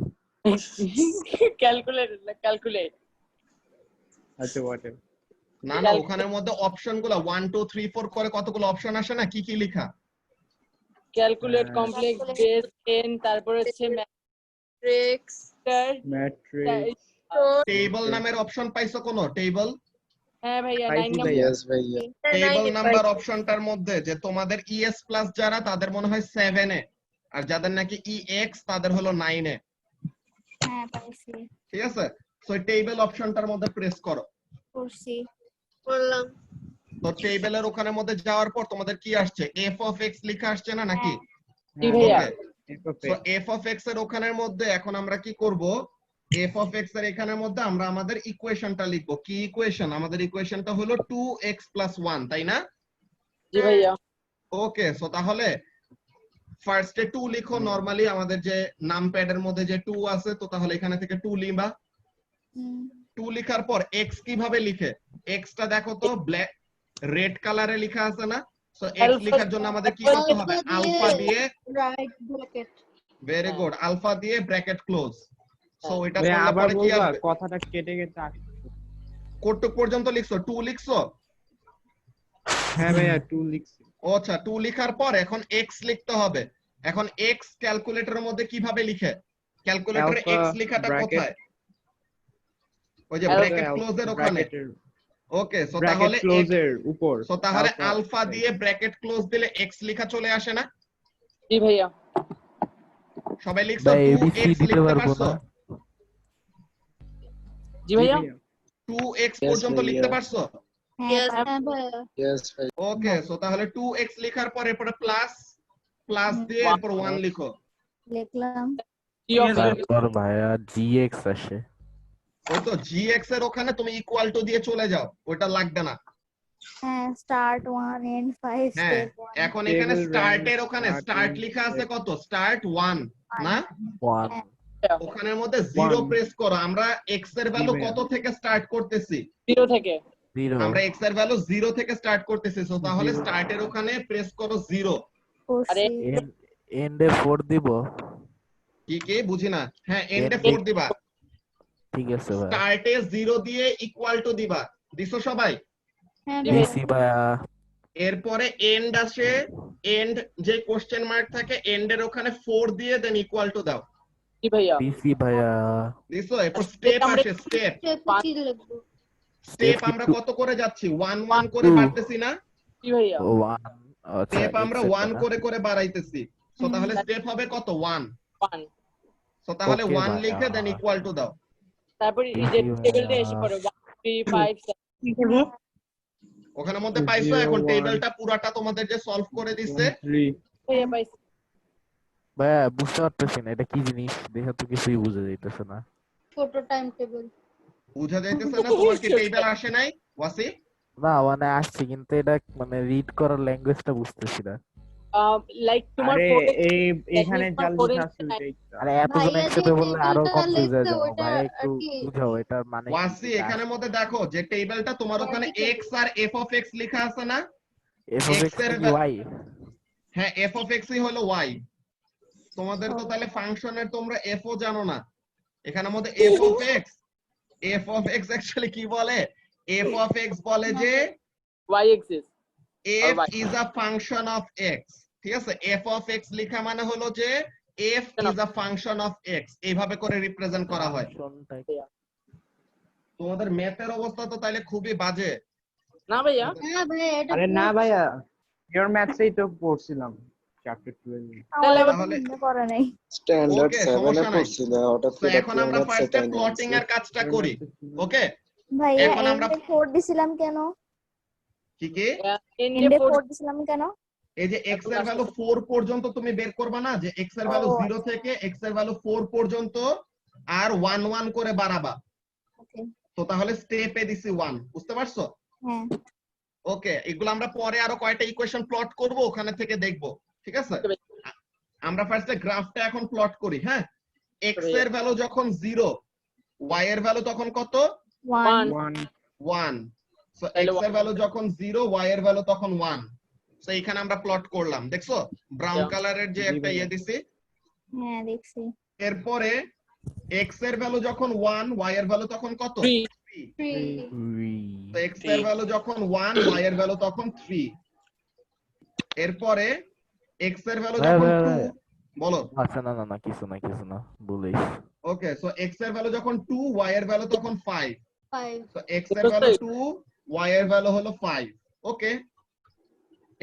ক্যালকুলেটর না ক্যালকুলেট। আচ্ছা হোয়াট না না, ওখানের মধ্যে অপশন গুলো 1 2 3 4 করে কতগুলো অপশন আসে না, কি কি লেখা? ক্যালকুলেট কমপ্লেক্স বেস 10, তারপর হচ্ছে ম্যাট্রিক্স, ম্যাট্রিক্স টেবল নামের অপশন পাইছো কোন? টেবল? হ্যাঁ ভাইয়া 9 পাইছি নম্বর। ভাইয়া। Yes, ভাইয়া। টেবল নাম্বার অপশনটার মধ্যে যে তোমাদের ইএস প্লাস যারা তাদের মনে হয় 7 এ, আর যাদের নাকি ইএক্স তাদের হলো 9 এ, হ্যাঁ পাইছি, ঠিক আছে? সো টেবল অপশনটার মধ্যে প্রেস করো। করছি। করলাম। তো টেবলের ওখানের মধ্যে যাওয়ার পর তোমাদের কি আসছে? এফ অফ এক্স লেখা আসছে না নাকি? জি ভাইয়া। সো এফ অফ এক্স এর ওখানের মধ্যে এখন আমরা কি করব? এফ অফ এক্স এর এখানের মধ্যে আমরা আমাদের ইকুয়েশনটা লিখবো। কি ইকুয়েশন? আমাদের ইকুয়েশনটা হলো 2x + 1, তাই না? জি ভাইয়া। ওকে, সো তাহলে ফার্স্টে 2 লিখো। নরমালি আমাদের যে নামপ্যাডের মধ্যে যে 2 আছে, তো তাহলে এখানে থেকে 2 লিখবা। 2 লেখার পর x কিভাবে লিখে? x টা দেখো তো, ব্ল্যাক রেড কালারে লেখা আছে না? সো x Alpha- লেখার জন্য আমাদের কি করতে হবে? আলফা দিয়ে, right bracket. Very good, alpha দিয়ে ব্র্যাকেট ক্লোজ। সো এটা ভাইয়া করলে আবার পরে কি বলবা, আসবে? কথাটা কেটে কেটে আসছে। কতটুক পর্যন্ত লিখছো? 2 লিখছো? হ্যাঁ ভাইয়া 2 লিখছি। ও আচ্ছা, 2 লেখার পর এখন x লিখতে হবে। এখন x ক্যালকুলেটরের মধ্যে কিভাবে লিখে? ক্যালকুলেটরে Alpha, x লেখাটা bracket, কোথায়? ওই যে Alpha, ব্র্যাকেট ক্লোজের ওখানে। ওকে, সো তাহলে ব্র্যাকেট ক্লোজের উপর। সো তাহলে Alpha, আলফা দিয়ে ব্র্যাকেট ক্লোজ দিলে x লেখা চলে আসে না? জি ভাইয়া। সবাই লিখছো? ভাই 2x এবিসি দিতে লিখতে পারবো পারছো? না? জি ভাইয়া। 2x Yes, পর্যন্ত ভাইয়া। লিখতে পারছো? হ্যাঁ হ্যাঁ ভাইয়া। Yes, ভাইয়া। ওকে, সো তাহলে 2x লেখার পর এরপরে প্লাস দিয়ে এরপর 1 লিখো। লিখলাম। জি অফ তারপর ভাইয়া জিএক্স আসে। ওই তো gx এর ওখানে তুমি ইকুয়াল টু দিয়ে চলে যাও, ওটা লাগবে না। হ্যাঁ স্টার্ট 1 এন্ড 5 হ্যাঁ, স্টেপ 1। এখন এখানে Table স্টার্টের rank, ওখানে start স্টার্ট in লেখা আছে step. কত? স্টার্ট 1 না? 1 ওখানের মধ্যে 0 One. প্রেস করো। আমরা x এর ভ্যালু ভাইয়া। কত থেকে স্টার্ট করতেছি? 0 থেকে। 0 আমরা x এর ভ্যালু 0 থেকে স্টার্ট করতেছি। সো তাহলে Zero. স্টার্টের ওখানে প্রেস করো 0। করছি। এন্ডে 4 দিব। কি কি বুঝি না? হ্যাঁ, এন্ডে End এ 4 দিবা। ঠিক আছে ভাই। স্টার্টে 0 দিয়ে ইকুয়াল টু দিবা। দিছো সবাই? হ্যাঁ জি ভাইয়া। দিছি ভাইয়া। এরপরে এন্ড আসে, এন্ড যে কোশ্চেন মার্ক থাকে এন্ডের ওখানে 4 দিয়ে দেন ইকুয়াল টু দাও। জি ভাইয়া। দিছি ভাইয়া। দিছো? এরপর স্টেপ আসে, স্টেপ। কি লিখবো? স্টেপ কি আমরা two? কত করে যাচ্ছি? 1 1 করে Two. বাড়তেছি না? জি ভাইয়া। 1 আচ্ছা স্টেপ আমরা accept 1 না। করে করে বাড়াইতেছি। সো তাহলে স্টেপ হবে কত? 1। 1। সো তাহলে Okay, 1 ভাইয়া। লিখে দেন ইকুয়াল টু দাও। তারপর এই যে জি ভাইয়া। টেবিলটা এসে পড়ে 1 3 5 7। কি করবো? ওখানের মধ্যে পাইছো? 0, এখন 1, টেবিলটা পুরাটা তোমাদের যে সলভ করে দিছে, 1 3 ভাইয়া পাইছি। ভাইয়া বুঝতে পারতেছি না এটা কি জিনিস, দেখে তো কিছুই বুঝা যাইতেছে না। ছোট টাইম টেবিল। বুঝা যাইতেছে না? তোমার কি টেবিল আসে নাই ওয়াসি? না মানে আসছে কিন্তু এটা মানে রিড করার ল্যাঙ্গুয়েজটা বুঝতেছি না। লাইক তোমার আরে ফোনে এই এখানে তোমার যা ফোনে লেখা আছে ওইটাই তো। আরে এতজন ভাইয়া যে একসাথে বললে আরো টেবিলটা কনফিউজ হয়ে লিখছে যাবো। ওটা ভাই একটু আর কি বুঝাও এটার মানে কি? ওয়াসি এখানের মধ্যে দেখো যে টেবিলটা তোমার ওখানে x আর f অফ x লেখা আছে না? এফ অফ x এক্স এর নাকি ওয়াই? হ্যাঁ, f অফ x ই হলো y। তোমাদের তো তাহলে ফাংশনের তোমরা f ও জানো না। এখানের মধ্যে f অফ x অ্যাকচুয়ালি কি বলে? f অফ x বলে যে y axis. f is a function of x। ঠিক আছে? f অফ x লেখা মানে হলো যে f is a function of x এইভাবে করে রিপ্রেজেন্ট করা হয়। তোমাদের ম্যাথের অবস্থা তো তাইলে খুবই বাজে। না ভাইয়া, হ্যাঁ ভাই এটা আরে না ভাইয়া পিওর ম্যাথসেই তো পড়ছিলাম চ্যাপ্টার 12 আমার আবার তাহলে- মনে পড়ে নাই। স্ট্যান্ডার্ড Okay, 7 এ সমস্যা নাই। পড়ছিল হঠাৎ তো করে এখন আমরা ফার্স্টে প্লটিং এর কাজটা করি। ওকে, ভাইয়া এখন আমরা- এন্ডে 4 দিছিলাম কেন? কি কি এন্ডে এন্ডে 4 4 দিছিলাম কেন? এই যে x এর ভ্যালু 4 পর্যন্ত তুমি বের করবা না, যে x এর ভ্যালু ও, 0 থেকে x এর ভ্যালু 4 পর্যন্ত আর 1 1 করে বাড়াবা। ওকে তো তাহলে স্টেপে দিছি 1, বুঝতে পারছো? হ্যাঁ ওকে, এগুলো আমরা পরে আরো কয়টা ইকুয়েশন প্লট করব, ওখানে থেকে দেখব, ঠিক আছে? আমরা ফার্স্টে গ্রাফটা এখন প্লট করি। হ্যাঁ, x এর ভ্যালু যখন 0, y এর ভ্যালু তখন কত? 1 1। সো x এর ভ্যালু যখন 0, y এর ভ্যালু তখন 1। সো এখানে আমরা প্লট করলাম, দেখছো ব্রাউন Yeah. কালারের যে একটা ইয়ে দিছি। হ্যাঁ দেখছি। এরপরে x এর ভ্যালু যখন 1, y এর ভ্যালু তখন কত? 3 3 তো x এর ভ্যালু যখন 1, y এর ভ্যালু তখন 3। এরপরে x এর ভ্যালু হ্যাঁ, যখন হ্যাঁ, 2, হ্যাঁ। বলো। আচ্ছা না না না কিছু না বলিস। ওকে, সো x এর ভ্যালু যখন 2, y এর ভ্যালু তখন 5। 5 তো x এর ভ্যালু 2, y এর ভ্যালু হলো 5। ওকে,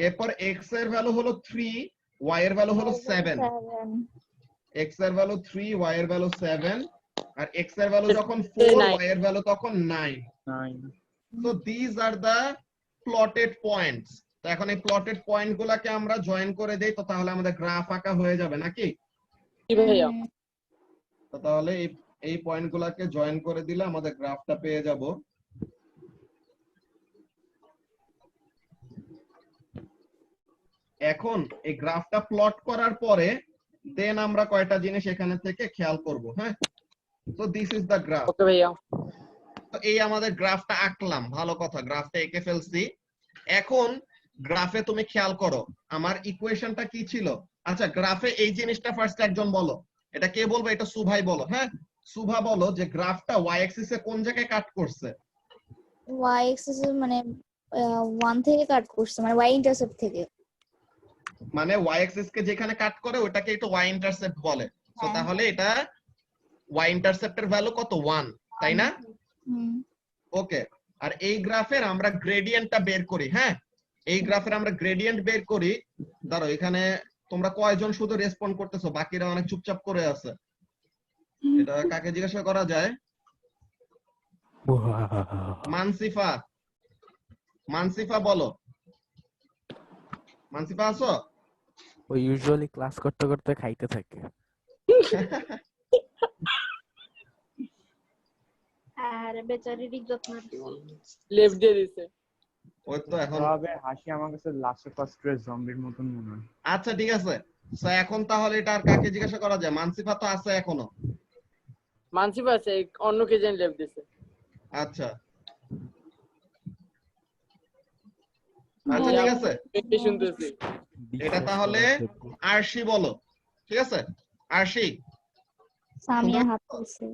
এরপর x এর ভ্যালু হলো 3, y এর ভ্যালু হলো 7। 7 x এর ভ্যালু 3, y এর ভ্যালু 7, আর x এর ভ্যালু যখন 4, 9 y এর ভ্যালু তখন 9। 9 So these are the plotted points. তো এখন এই প্লটেড পয়েন্ট গুলাকে আমরা জয়েন করে দেই, তো তাহলে আমাদের গ্রাফ আঁকা হয়ে যাবে নাকি? কি ভাইয়া? তো তাহলে এই পয়েন্ট গুলাকে জয়েন করে দিলে আমাদের গ্রাফটা পেয়ে যাব। এখন এই গ্রাফটা প্লট করার পরে দেন আমরা কয়টা জিনিস এখানে থেকে খেয়াল করব। হ্যাঁ, তো দিস ইজ দা গ্রাফ। ওকে ভাইয়া, তো এই আমাদের গ্রাফটা আঁকলাম, ভালো কথা, গ্রাফটা এঁকে ফেলছি। এখন গ্রাফে তুমি খেয়াল করো আমার ইকুয়েশনটা কি ছিল। আচ্ছা, গ্রাফে এই জিনিসটা ফার্স্ট একজন বলো, এটা কে বলবো? এটা সুভাই বলো। হ্যাঁ, সুভা বলো যে গ্রাফটা ওয়াই অ্যাক্সিসে কোন জায়গায় কাট করছে? y axis মানে 1 থেকে কাট করছে, মানে y ইন্টারসেপ্ট থেকে। মানে ওয়াই অ্যাক্সিস কে যেখানে কাট করে ওটাকে একটু ওয়াই ইন্টারসেপ্ট বলে। তো হ্যাঁ। তাহলে এটা ওয়াই ইন্টারসেপ্টের ভ্যালু কত? 1, তাই না? হুম ওকে, আর এই গ্রাফের আমরা গ্রেডিয়েন্টটা বের করি। হ্যাঁ, এই গ্রাফের আমরা গ্রেডিয়েন্ট বের করি। ধরো এখানে তোমরা কয়জন শুধু রেসপন্ড করতেছো, বাকিরা অনেক চুপচাপ করে আছে। এটা কাকে জিজ্ঞাসা করা যায়? মানসিফা, মানসিফা বলো। মানসিফা আছো? ও ইউজুয়ালি ক্লাস করতে করতে খাইতে থাকে। আর বেচারির ইজ্জত মারছে। লেফট দিয়ে দিছে। ওই তো এখন। তবে হাসি আমার কাছে লাস্ট অফ আস জম্বির মতন মনে হয়। আচ্ছা ঠিক আছে, তো এখন তাহলে এটা আর কাকে জিজ্ঞাসা করা যায়? মানসিফা তো আছে এখনো। মানসিপ আছে, অন্য কে যেন লেফট দিছে। আচ্ছা আচ্ছা ঠিক আছে, এই শুনতেছি। এটা তাহলে আরশি বলো। ঠিক আছে, আরশি। সামিয়া হাত তুলছে।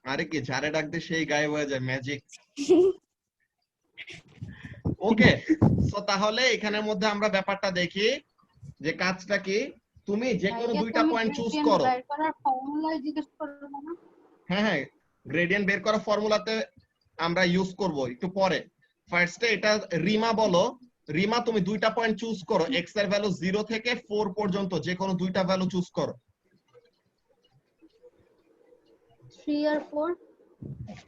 আরে কি ঝাড়ে ডাক দিয়ে সেই গায়েব হয়ে যায়, ম্যাজিক। ওকে, সো তাহলে এখানের মধ্যে আমরা ব্যাপারটা দেখি যে কাজটা কি। তুমি যে কোনো দুইটা পয়েন্ট চুজ করো। বের করার ফর্মুলা জিজ্ঞেস করবে না? হ্যাঁ হ্যাঁ, গ্রেডিয়েন্ট বের করা ফর্মুলাতে আমরা ইউজ করব একটু পরে। ফার্স্টে এটা রিমা বলো। রিমা তুমি দুইটা পয়েন্ট চুজ করো, এক্স এর ভ্যালু 0 থেকে 4 পর্যন্ত যে কোনো দুইটা ভ্যালু চুজ করো। 3 আর 4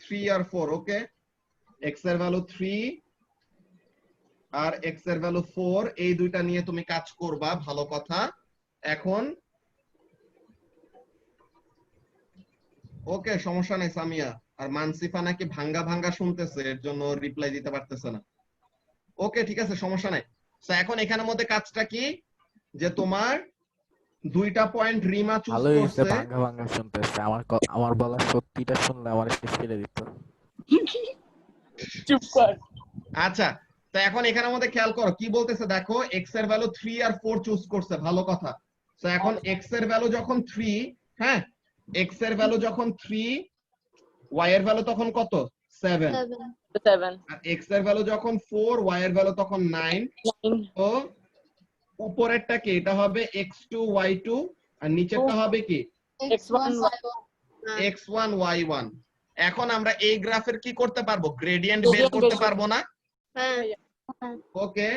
3 আর 4। ওকে, এক্স এর ভ্যালু 3 আর এক্স এর ভ্যালু 4, এই দুইটা নিয়ে তুমি কাজ করবা, ভালো কথা। এখন ওকে, সমস্যা নাই সামিয়া। আর মানসিফা নাকি ভাঙ্গা ভাঙ্গা শুনতেছে, এর জন্য রিপ্লাই দিতে পারতেছে না। ওকে ঠিক আছে, সমস্যা নাই। সো এখন এখানের মধ্যে কাজটা কি, যে তোমার দুইটা পয়েন্ট রিমা চুজ ভালোই হইছে, করছে। ভাঙা ভাঙা শুনতেছে। আমার বলা সত্যিটা শুনলে আমার একটু ছেড়ে দিত। চুপ কর। আচ্ছা, তো এখন এখানের মধ্যে খেয়াল করো কি বলতেছে, দেখো এক্স এর ভ্যালু 3 আর 4 চুজ করছে, ভালো কথা। তো এখন এক্স এর ভ্যালু যখন 3, হ্যাঁ, এক্স এর ভ্যালু যখন 3, ওয়াই এর ভ্যালু তখন কত? 7 7 7 আর x এর ভ্যালু যখন 4 y এর ভ্যালু তখন 9 9 তো উপরেরটা কি এটা হবে x2 y2 আর নিচেরটা হবে কি x1 x1 y1 এখন আমরা এই গ্রাফের কি করতে পারবো গ্রেডিয়েন্ট বের করতে পারবো না হ্যাঁ ওকে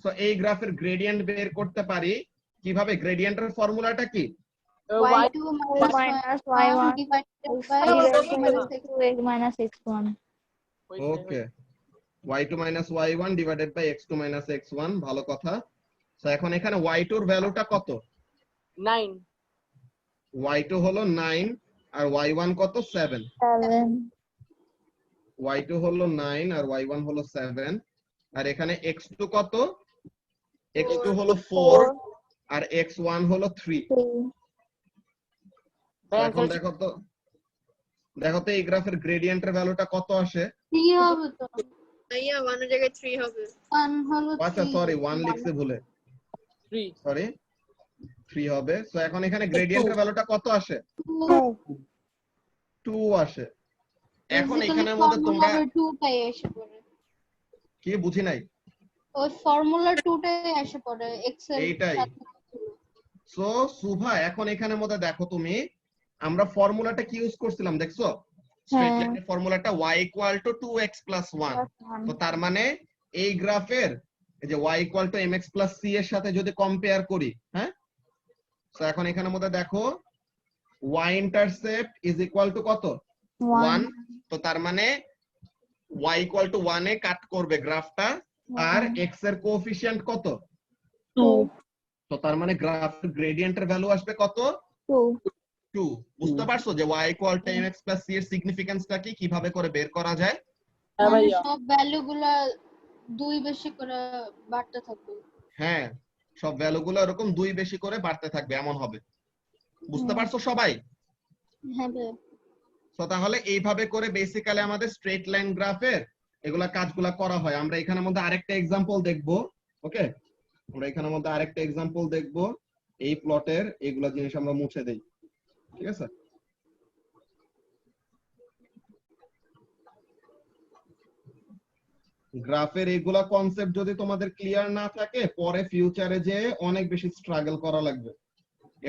সো এই গ্রাফের গ্রেডিয়েন্ট বের করতে পারি কিভাবে গ্রেডিয়েন্টের ফর্মুলাটা কি y2 minus y1 y1 divided by x minus x1. Okay y2 y1 divided by x2 x1 ভালো কথা সো এখন এখানে y2 এর ভ্যালুটা কত 9 y2 হলো 9 আর y1 কত 7 7. y2 হলো 9 আর y1 হলো 7 আর এখানে x2 কত x2 হলো 4 আর x1 হলো 3 3. এখন দেখো তো এই গ্রাফের গ্রেডিয়েন্টের ভ্যালুটা কত আসে 3 হবে তো ভাইয়া 1 এর জায়গায় 3 হবে 1 হলো আচ্ছা 3 সরি 1 লিখছি ভুলে 3 সরি 3 হবে সো এখন এখানে গ্রেডিয়েন্টের ভ্যালুটা কত আসে 2 আসে এখন এখানের মধ্যে তোমরা 2 টাই এসে পড়ে কি বুঝি নাই ওই ফর্মুলা 2 টাই এসে পড়ে x এর এইটাই। সাথে সো সুভা এখন এখানের মধ্যে দেখো তুমি আমরা ফর্মুলাটা কি ইউজ করছিলাম দেখছো স্ট্রেট লাইনের ফর্মুলাটা y = 2x + 1 তো তার মানে এই গ্রাফের এই যে y = mx + c এর সাথে যদি কম্পেয়ার করি হ্যাঁ সো এখন এখানের মধ্যে দেখো y ইন্টারসেপ্ট = কত 1 তো তার মানে y = 1 এ কাট করবে গ্রাফটা আর x এর কোএফিসিয়েন্ট কত 2 তো তার মানে গ্রাফের গ্রেডিয়েন্টের ভ্যালু আসবে কত 2 বুঝতে পারছো যে y = mx + c এর সিগনিফিকেন্সটা কি কিভাবে করে বের করা যায় হ্যাঁ মানে ভাইয়া সব ভ্যালুগুলা 2 বেশি করে বাড়তে থাকবে হ্যাঁ সব ভ্যালুগুলো এরকম 2 বেশি করে বাড়তে থাকবে এমন হবে বুঝতে পারছো সবাই হ্যাঁ ভাই তো তাহলে এইভাবে করে বেসিক্যালি আমাদের স্ট্রেট লাইন গ্রাফের এগুলা কাজগুলা করা হয় আমরা এখানের মধ্যে আরেকটা एग्जांपल দেখব ওকে আমরা এখানের মধ্যে আরেকটা एग्जांपल দেখব এই প্লটের এগুলা জিনিস আমরা মুছে দেই ঠিক আছে গ্রাফের এগুলা কনসেপ্ট যদি তোমাদের ক্লিয়ার না থাকে পরে ফিউচারে যে অনেক বেশি স্ট্রাগল করা লাগবে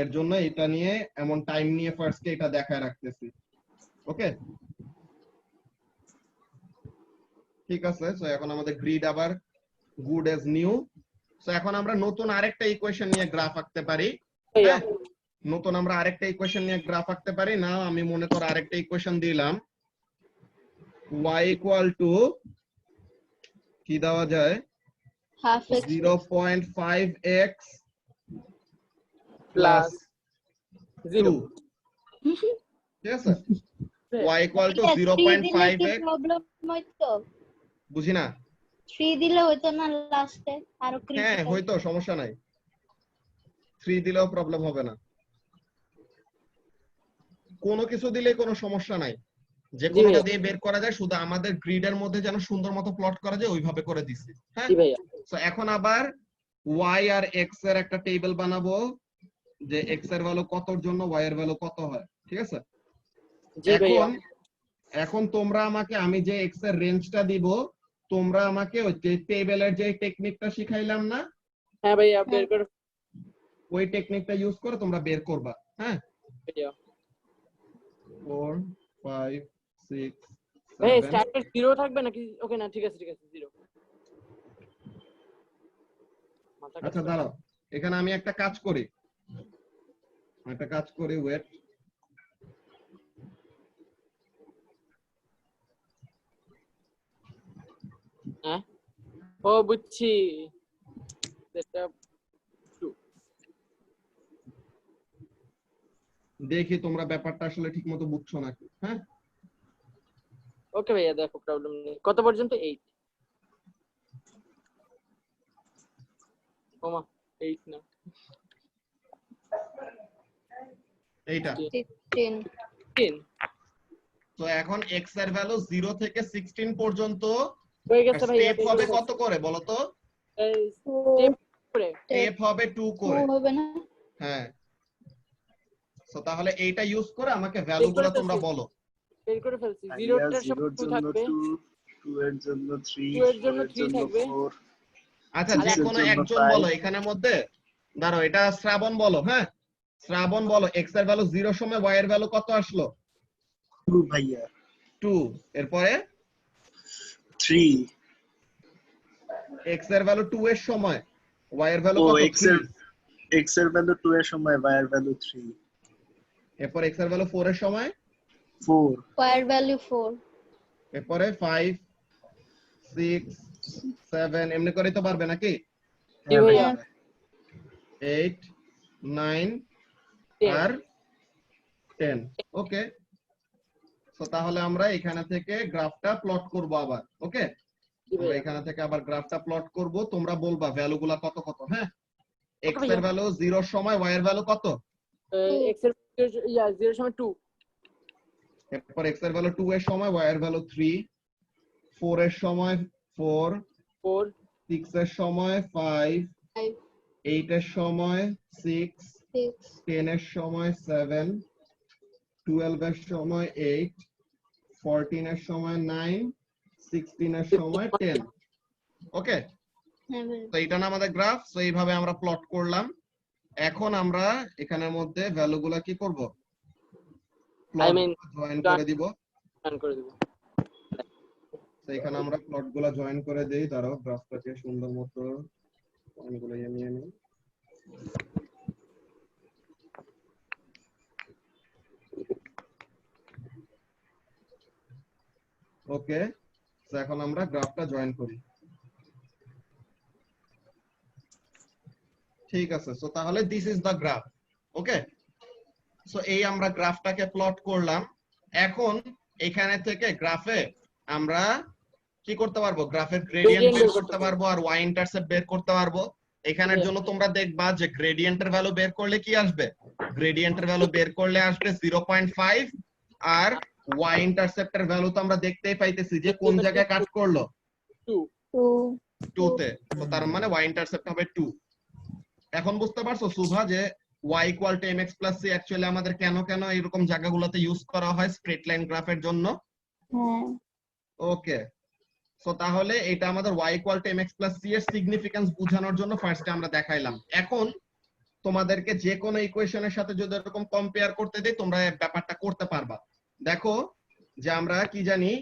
এর জন্য এটা নিয়ে এমন টাইম নিয়ে ফার্স্টে এটা দেখায় রাখতেছি ওকে ঠিক আছে সো এখন আমাদের গ্রিড আবার গুড অ্যাজ নিউ সো এখন আমরা নতুন আরেকটা ইকুয়েশন নিয়ে গ্রাফ আঁকতে পারি ভাইয়া নতুন আমরা আরেকটা ইকুয়েশন নিয়ে গ্রাফ আঁকতে পারি না আমি মনে করি আরেকটা ইকুয়েশন দিলাম y = কি দেওয়া যায় হাফ x 0.5x প্লাস 0 ঠিক আছে y = 0.5x প্রবলেম হইতো বুঝি না 3 দিলে হইতো না লাস্টে আরো হ্যাঁ হয়তো সমস্যা নাই 3 দিলেও প্রবলেম হবে না কোনো কিছু দিলে কোনো সমস্যা নাই যে কোনোটা দিয়ে বের করা যায় শুধু আমাদের গ্রিডের মধ্যে যেন সুন্দর মতো প্লট করা যায় ওইভাবে করে দিছি হ্যাঁ জি ভাইয়া সো এখন আবার y আর x এর একটা টেবিল বানাবো যে x এর ভ্যালু কতর জন্য y এর ভ্যালু কত হয় ঠিক আছে জি ভাইয়া এখন তোমরা আমাকে আমি যে x এর রেঞ্জটা দিব তোমরা আমাকে ওই যে টেবিলের যে টেকনিকটা শিখাইলাম না হ্যাঁ ভাইয়া বের করে ওই টেকনিকটা ইউজ করে তোমরা বের করবা হ্যাঁ ভাইয়া 4 5 6 ভাই 7 স্টার্টার 0 থাকবে নাকি ওকে না ঠিক আছে 0 আচ্ছা দাঁড়াও এখানে আমি একটা কাজ করি ওয়েট হ্যাঁ ও বুঝছি সেটা দেখি তোমরা ব্যাপারটা আসলে ঠিকমতো বুঝছো নাকি হ্যাঁ ওকে ভাইয়া দেখো প্রবলেম নেই কত পর্যন্ত 8 ওমা 8 না এইটা 10 10 তো এখন x এর ভ্যালু 0 থেকে 16 পর্যন্ত হয়ে গেছে ভাইয়া স্টেপ হবে কত করে বলো তো এই স্টেপ করে স্টেপ হবে 2 করে হবে না হ্যাঁ সো তাহলে এইটা ইউজ করে আমাকে ভ্যালুগুলো তোমরা বলো বের করে ফেলছি। ভাইয়া 0টার সময় 0 এর 2 জন্য থাকবে, 2, 2 এর জন্য 3, 2 এর 4 জন্য এর 3 জন্য থাকবে। 4, আচ্ছা 6 যে এর কোনো জন্য একজন 5, বলো এখানের মধ্যে, দাঁড়ো এটা শ্রাবণ বলো, হ্যাঁ শ্রাবণ বলো এক্স এর ভ্যালু 0 সময় ওয়াই এর ভ্যালু কত আসলো? 2 ভাইয়া 2। এরপরে 3, এক্স এর ভ্যালু 2 এর সময় ওয়াই এর ভ্যালু ও কত? x 3। এর ভ্যালু 2 এর সময় y এর ভ্যালু 3, এরপর এক্স এর ভ্যালু 4 এর সময়, 4, y এর ভ্যালু 4, এরপরে 5 6 7 এমনি করেই তো পারবে নাকি? জি ভাইয়া। 8 9 10। আর 10। ওকে, তো তাহলে আমরা এখানে থেকে গ্রাফটা প্লট করব আবার। ওকে, জি আমরা ভাইয়া। এখানে থেকে আবার গ্রাফটা প্লট করব, তোমরা বলবা ভ্যালুগুলা কত কত। হ্যাঁ, এক্স ভাইয়া। এর ভ্যালু 0 এর সময় ওয়াই এর ভ্যালু কত? এক্স এর 0 এর সময় 2, এরপর এক্স এর ভ্যালু 2 এর সময় ওয়াই এর ভ্যালু 3, 4 এর সময় 4, 4, 6 এর সময় 5, 5 8 এর সময় 6, 6 10 এর সময় 7, 12 এর সময় 8, 14 এর সময় 9, 16 এর সময় 10। ওকে, হ্যাঁ ভাইয়া। তো এটা না আমাদের গ্রাফ। তো এইভাবে আমরা প্লট করলাম। এখন আমরা এখানের মধ্যে ভ্যালুগুলা কি করব? I প্লট mean, জয়েন করে দিব। রান করে দেব। তো এখানে আমরা প্লটগুলা জয়েন করে দেই। দাঁড়াও গ্রাফটাকে সুন্দর মতো পয়েন্টগুলো নিয়ে নিই। ওকে, তো এখন আমরা গ্রাফটা জয়েন করি। ঠিক আছে, সো তাহলে this is the graph. Okay, so এই আমরা গ্রাফটাকে প্লট করলাম। এখন এখানে থেকে গ্রাফে আমরা কি করতে পারবো? গ্রাফের গ্রেডিয়েন্ট Gradient বের বের করতে পারবো আর ওয়াই ইন্টারসেপ্ট বের করতে পারবো। এখানের Yes. জন্য তোমরা দেখবা যে গ্রেডিয়েন্টের ভ্যালু বের করলে কি আসবে? গ্রেডিয়েন্টের ভ্যালু বের করলে আসবে 0.5, আর ওয়াই ইন্টারসেপ্টের ভ্যালু তো আমরা দেখতেই পাইতেছি যে কোন জায়গায় কাট করলো, 2, 2 তে। তো তার মানে ওয়াই ইন্টারসেপ্ট হবে 2। এখন বুঝতে পারছো সুভা যে y equal to mx plus c actually আমাদের কেন কেন এরকম জায়গাগুলোতে ইউজ করা হয় স্ট্রেট লাইন গ্রাফের জন্য? হ্যাঁ ওকে, সো তাহলে এটা আমাদের y equal to mx plus c এর সিগনিফিকেন্স বোঝানোর জন্য ফার্স্টে আমরা দেখাইলাম। এখন তোমাদেরকে যে কোনো ইকুয়েশনের সাথে যদি এরকম কম্পেয়ার করতে দেই তোমরা এই ব্যাপারটা করতে পারবা। দেখো যে আমরা কি জানি,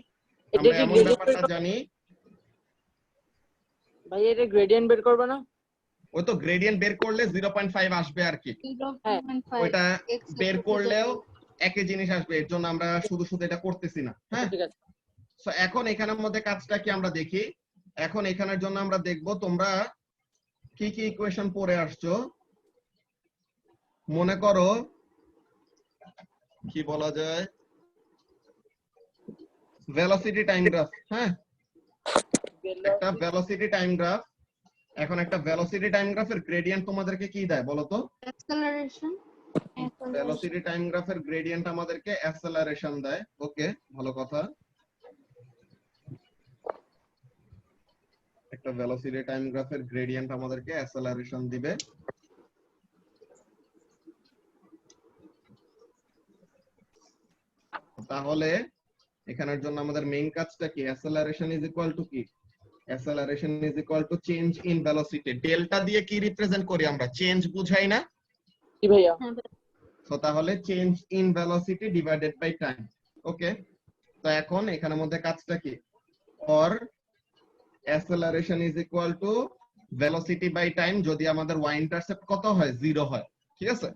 এটা আমরা কি এমন gradient ব্যাপারটা বের জানি, ভাই এটা গ্রেডিয়েন্ট বের করবে না? ওই তো গ্রেডিয়েন্ট বের করলে 0.5 আসবে আর কি। 0.5 ওইটা x বের করলেও একই জিনিস আসবে, এর জন্য আমরা শুধু শুধু এটা করতেছি না। হ্যাঁ, ঠিক আছে। সো এখন এখানের মধ্যে কাজটা কি আমরা দেখি। এখন এখানের জন্য আমরা দেখব তোমরা কি কি ইকুয়েশন পড়ে আসছো। মনে করো কি বলা যায়, ভেলোসিটি টাইম গ্রাফ। হ্যাঁ, একটা ভেলোসিটি টাইম গ্রাফ। এখন একটা ভেলোসিটি টাইম গ্রাফের গ্রেডিয়েন্ট তোমাদেরকে কি দেয় বলো তো? অ্যাক্সেলারেশন। ভেলোসিটি টাইম গ্রাফের গ্রেডিয়েন্ট আমাদেরকে অ্যাক্সেলারেশন দেয়। ওকে, ভালো কথা। একটা ভেলোসিটি টাইম গ্রাফের গ্রেডিয়েন্ট আমাদেরকে অ্যাক্সেলারেশন দিবে। তাহলে এখানের জন্য আমাদের মেইন কাজটা কি? অ্যাক্সেলারেশন ইজ ইকুয়াল টু কি? Acceleration is equal to change in velocity. Delta দিয়ে কি রিপ্রেজেন্ট করি আমরা? চেঞ্জ বুঝাই না? কি ভাইয়া? সো তাহলে change in velocity divided by time. Okay, তো এখন এখানের মধ্যে কাজটা কি? Or acceleration is equal to velocity by time যদি আমাদের ওয়াই ইন্টারসেপ্ট কত হয়? 0 হয়। ঠিক আছে,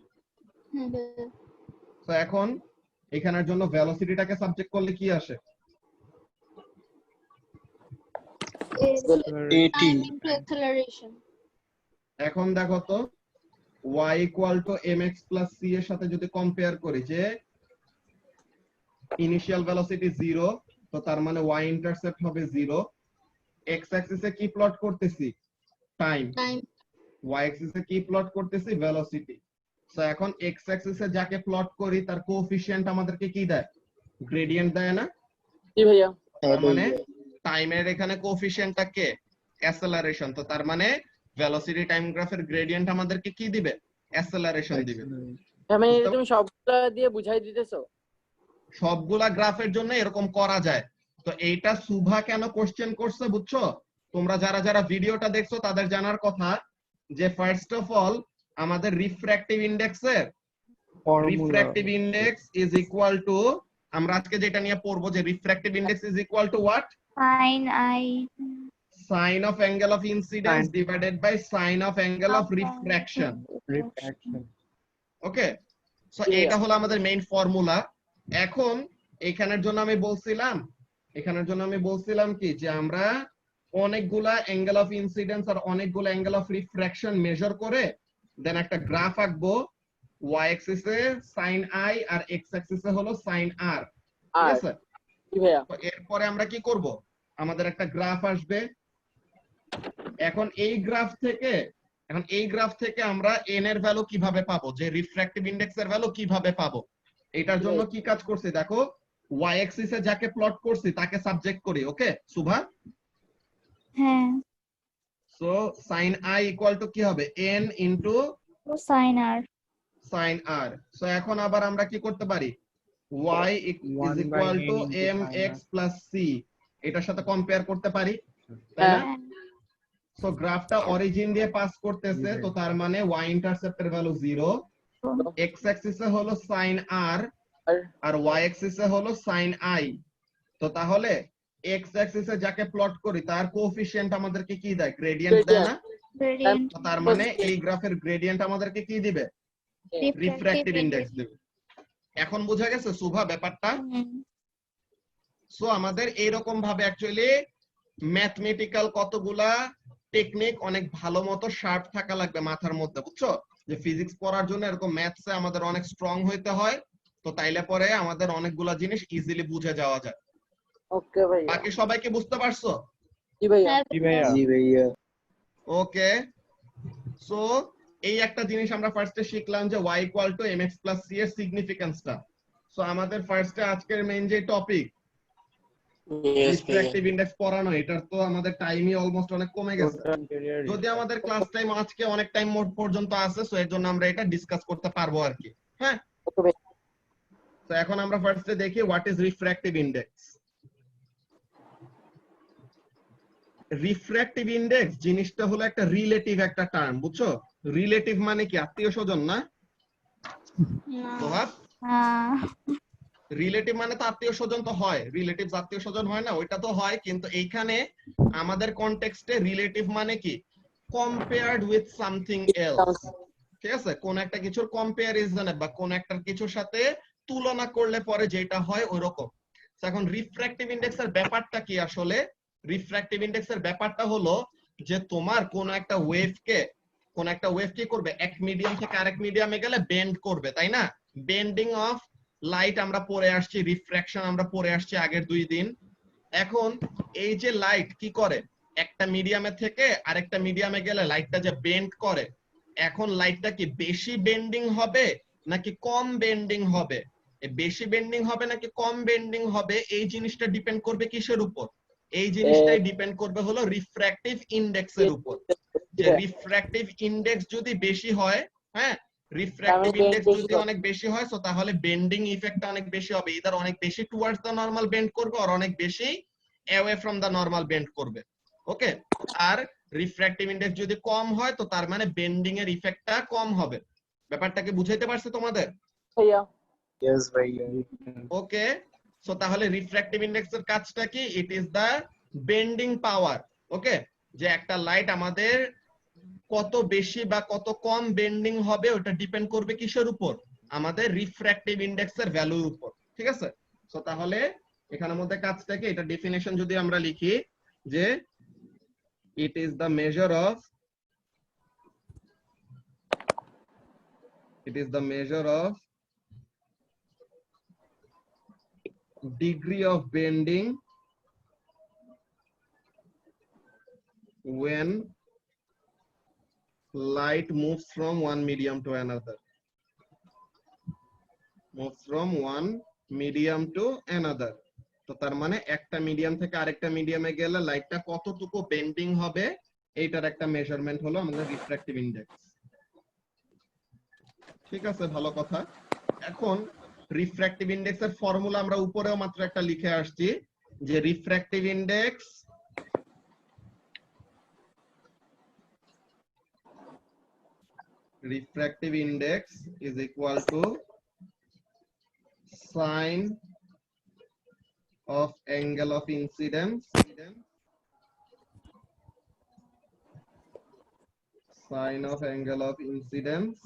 তো এখন এখানের জন্য ভেলোসিটিটাকে সাবজেক্ট করলে কি আসে? Time into acceleration. এখন দেখো তো y equal to mx plus c এর সাথে যদি কম্পেয়ার করি যে ইনিশিয়াল ভেলোসিটি 0, তো তার মানে y ইন্টারসেপ্ট হবে 0। x অ্যাক্সিসে কি প্লট করতেছি? টাইম। y অ্যাক্সিসে কি প্লট করতেছি? ভেলোসিটি। সো এখন x অ্যাক্সিসে যাকে প্লট করি তার কোএফিশিয়েন্ট আমাদেরকে কি দেয়? গ্রেডিয়েন্ট দেয় না? জি ভাইয়া। তার মানে টাইমের এখানে কোএফিশিয়েন্টটা কে? অ্যাক্সেলারেশন। তো তার মানে ভেলোসিটি টাইম গ্রাফের গ্রেডিয়েন্ট আমাদেরকে কি দিবে? অ্যাক্সেলারেশন দিবে। মানে তুমি সবগুলা দিয়ে বুঝাই দিতেছো? সবগুলা গ্রাফের জন্য এরকম করা যায়। তো এইটা সুভা কেন কোশ্চেন করছে বুঝছো? তোমরা যারা যারা ভিডিওটা দেখছো তাদের জানার কথা যে ফার্স্ট অফ অল আমাদের রিফ্র্যাক্টিভ ইন্ডেক্সের formula refractive index is equal to, আমরা আজকে যেটা নিয়ে পড়বো যে refractive index is equal to what? Sine I Sine of angle of incidence divided by sine of angle of refraction. Refraction. Okay, so Yeah. এটা হলো আমাদের মেইন ফর্মুলা। এখন এখানের জন্য আমি বলছিলাম কি যে আমরা অনেকগুলা অ্যাঙ্গেল অফ ইনসিডেন্স আর অনেকগুলা অ্যাঙ্গেল অফ রিফ্র্যাকশন মেজার করে দেন একটা গ্রাফ আঁকবো। y অ্যাক্সিসে sin i R x অ্যাক্সিসে হলো sin r, ঠিক আছে? জি ভাইয়া। তো এরপরে আমরা কি করব, আমাদের একটা গ্রাফ আসবে। এখন এই গ্রাফ থেকে আমরা n এর ভ্যালু কিভাবে পাবো, যে রিফ্র্যাক্টিভ ইন্ডেক্স এর ভ্যালু কিভাবে পাবো, এটার জন্য কি কাজ করছি দেখো, y অ্যাক্সিসে যাকে প্লট করছি তাকে সাবজেক্ট করি। ওকে সুভা? হ্যাঁ so sin i equal to কি হবে, n ইনটু সাইন আর sin r। সো এখন আবার আমরা কি করতে পারি, y is 1 by equal to n into sin mx r। Plus c, এটার সাথে কম্পেয়ার করতে পারি, তাই না? হ্যাঁ। সো গ্রাফটা অরিজিন দিয়ে পাস করতেছে, তো তার মানে y ইন্টারসেপ্টের ভ্যালু 0, x অ্যাক্সিসে হলো sin r আর y অ্যাক্সিসে হলো sin i। তো তাহলে x অ্যাক্সিসে যাকে প্লট করি তার কোএফিশিয়েন্ট আমাদেরকে কি দেয়, গ্রেডিয়েন্ট দেয় না? গ্রেডিয়েন্ট তো তার মানে এই গ্রাফের গ্রেডিয়েন্ট আমাদেরকে কি দিবে, রিফ্র্যাক্টিভ ইন্ডেক্স দিবে। এখন বোঝা গেছে সুভা ব্যাপারটা? সো আমাদের এইরকম ভাবে অ্যাকচুয়ালি ম্যাথমেটিক্যাল কতগুলা টেকনিক অনেক ভালো মতো শার্প থাকা লাগবে মাথার মধ্যে, বুঝছো? যে ফিজিক্স পড়ার জন্য এরকম ম্যাথসে আমাদের অনেক স্ট্রং হইতে হয়, তো তাইলে পরে আমাদের অনেকগুলা জিনিস ইজিলি বুঝে যাওয়া যায়। ওকে ভাইয়া। বাকি সবাইকে বুঝতে পারছো? জি ভাইয়া। জি ভাইয়া। জি ভাইয়া। ওকে, সো এই একটা জিনিস আমরা ফার্স্টে শিখলাম যে y equal to mx plus c এর সিগনিফিকেন্সটা। সো আমাদের ফার্স্টে আজকের মেইন যে টপিক রিফ্র্যাক্টিভ ইন্ডেক্স পড়ানো, এটার তো আমাদের টাইমই অলমোস্ট অনেক কমে গেছে। যদি আমাদের ক্লাস টাইম আজকে অনেক টাইম পর্যন্ত আছে, সো এর জন্য আমরা এটা ডিসকাস করতে পারবো আর কি। হ্যাঁ, ওকে ভাইয়া। তো এখন আমরা ফার্স্টে দেখি what is refractive index. Refractive index জিনিসটা হলো একটা রিলেটিভ একটা টার্ম, বুঝছো? রিলেটিভ মানে কি, আত্মীয় স্বজন না? সোহাগ, রিলেটিভ মানে তো আত্মীয় স্বজন তো হয়, রিলেটিভ আত্মীয় স্বজন হয় না? ওইটা তো হয়, কিন্তু এইখানে আমাদের কনটেক্সটে রিলেটিভ মানে কি, কম্পেয়ার্ড উইথ সামথিং এলস, ঠিক আছে? কোন একটা কিছুর কম্পারিজনে বা কোন একটা কিছুর সাথে তুলনা করলে পরে যেটা হয় ওইরকম। এখন রিফ্র্যাক্টিভ ইন্ডেক্সের ব্যাপারটা কি আসলে? রিফ্র্যাক্টিভ ইন্ডেক্সের ব্যাপারটা হলো যে তোমার কোন একটা ওয়েভ কি করবে, এক মিডিয়াম থেকে আরেক মিডিয়ামে গেলে বেন্ড করবে, তাই না? বেন্ডিং অফ লাইট আমরা পড়ে আসছি, রিফ্র্যাকশন আমরা পড়ে আসছি আগের 2 দিন। এখন এই যে লাইট কি করে, একটা মিডিয়ামে থেকে আরেকটা মিডিয়ামে গেলে লাইটটা যে বেন্ড করে, এখন লাইটটা কি বেশি বেন্ডিং হবে নাকি কম বেন্ডিং হবে? বেশি বেন্ডিং হবে নাকি কম বেন্ডিং হবে, এই জিনিসটা ডিপেন্ড করবে কিসের উপর? এই জিনিসটাই ডিপেন্ড করবে হলো রিফ্র্যাক্টিভ ইন্ডেক্সের উপর। যে রিফ্র্যাক্টিভ ইন্ডেক্স যদি বেশি হয়, হ্যাঁ, রিফ্র্যাক্টিভ ইন্ডেক্স যদি অনেক বেশি হয়, সো তাহলে বেন্ডিং ইফেক্টটা অনেক বেশি হবে, ইদার অনেক বেশি টুয়ার্ডস দা নরমাল বেন্ড করবে আর অনেক বেশি away from the normal bend করবে। ওকে, আর রিফ্র্যাক্টিভ ইন্ডেক্স যদি কম হয় তো তার মানে বেন্ডিং এর ইফেক্টটা কম হবে। ব্যাপারটাকে বুঝাইতে পারছে তোমাদের? ভাইয়া। ইয়েস ভাইয়া। ওকে, সো তাহলে রিফ্র্যাক্টিভ ইন্ডেক্সের কাজটা কি? ইট ইজ দা বেন্ডিং পাওয়ার। ওকে, যে একটা লাইট আমাদের কত বেশি বা কত কম বেন্ডিং হবে ওটা ডিপেন্ড করবে কিসের উপর? আমাদের রিফ্র্যাক্টিভ ইন্ডেক্সের ভ্যালুর উপর, ঠিক আছে? সো তাহলে এখানের মধ্যে কাজটা কি, এটা ডেফিনিশন যদি আমরা লিখি যে it is the measure of degree of bending when light moves from one medium to another. তো তার মানে একটা মিডিয়াম থেকে আরেকটা মিডিয়ামে গেলে লাইটটা কতটুকু বেন্ডিং হবে, এইটার একটা মেজারমেন্ট হলো আমাদের রিফ্র্যাক্টিভ ইন্ডেক্স। ঠিক আছে, ভালো কথা। এখন রিফ্র্যাক্টিভ ইন্ডেক্সের ফর্মুলা আমরা উপরেও মাত্র একটা লিখে আসছি যে refractive index is equal to sine of angle of incidence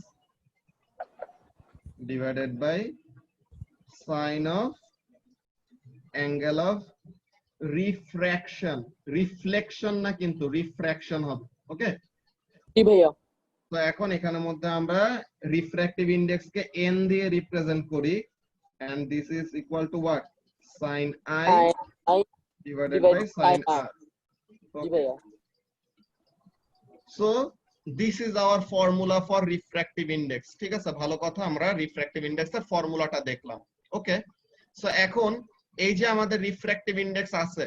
divided by sine of angle of reflection না কিন্তু রিফ্র্যাকশন হবে ওকে জি ভাইয়া তো এখন এখানের মধ্যে আমরা রিফ্র্যাক্টিভ ইন্ডেক্স কে n দিয়ে রিপ্রেজেন্ট করি and this is equal to what sin I divided by sin R জি ভাইয়া so this is our formula for refractive index ঠিক আছে ভালো কথা আমরা রিফ্র্যাক্টিভ ইন্ডেক্সের ফর্মুলাটা দেখলাম ওকে সো এখন এই যে আমাদের রিফ্র্যাক্টিভ ইন্ডেক্স আছে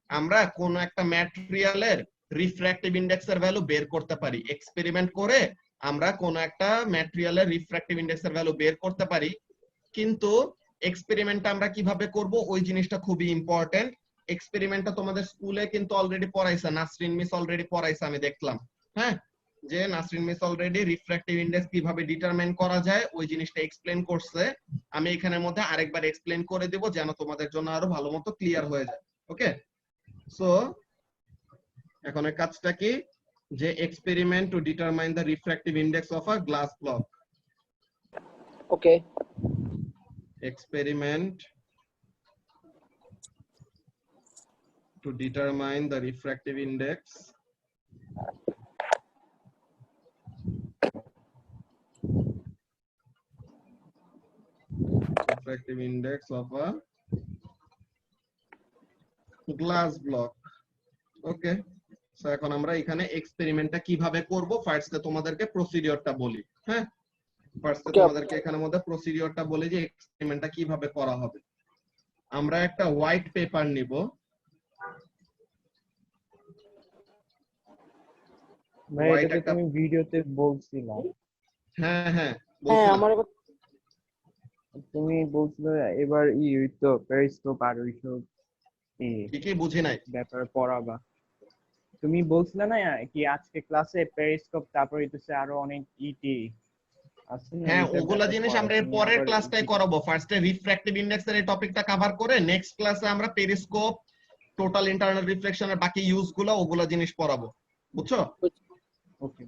আমরা কোন একটা ম্যাটেরিয়ালের রিফ্র্যাক্টিভ ইন্ডেক্সের ভ্যালু বের করতে পারি এক্সপেরিমেন্ট করে আমরা কোন একটা ম্যাটেরিয়ালের রিফ্র্যাক্টিভ ইন্ডেক্সের ভ্যালু বের করতে পারি কিন্তু এক্সপেরিমেন্টটা আমরা কিভাবে করব ওই জিনিসটা খুবই ইম্পর্টেন্ট এক্সপেরিমেন্টটা তোমাদের স্কুলে কিন্তু অলরেডি পড়াইছে নাসরিন মিস অলরেডি পড়াইছে আমি দেখলাম হ্যাঁ যে Nasrin miss already refractive index কিভাবে ডিটারমাইন করা যায় ওই জিনিসটা এক্সপ্লেইন করছে আমি এখানের মধ্যে আরেকবার এক্সপ্লেইন করে দেব যেন তোমাদের জন্য আরো ভালোমতো ক্লিয়ার হয়ে যায় ওকে সো এখন এর কাজটা কি যে experiment to determine the refractive index of a glass block okay experiment to determine the refractive index of a glass block okay so এখন আমরা এখানে এক্সপেরিমেন্টটা কিভাবে করব ফার্স্টে তোমাদেরকে প্রসিডিউরটা বলি হ্যাঁ ফার্স্টে তোমাদেরকে এখানের মধ্যে প্রসিডিউরটা বলি যে এক্সপেরিমেন্টটা কিভাবে করা হবে আমরা একটা হোয়াইট পেপার নিব ভাই এটা তো তুমি ভিডিওতে বলছিলা হ্যাঁ হ্যাঁ হ্যাঁ আমার তুমি বলছিলে এবার তো পেরিস্কোপ আর ওইসব কি বুঝি নাই ব্যাপারে পড়াবা তুমি বলছিলে না কি আজকে ক্লাসে পেরিস্কোপ তারপর হইতেছে আরো অনেক ইটি হ্যাঁ ওগুলা জিনিস আমরা এর পরের ক্লাসটাই করাবো ফার্স্টে রিফ্র্যাক্টিভ ইন্ডেক্স এর এই টপিকটা কভার করে নেক্সট ক্লাসে আমরা পেরিস্কোপ টোটাল ইন্টারনাল রিফ্লেকশনের বাকি ইউজ গুলো ওগুলা জিনিস পড়াবো বুঝছো ওকে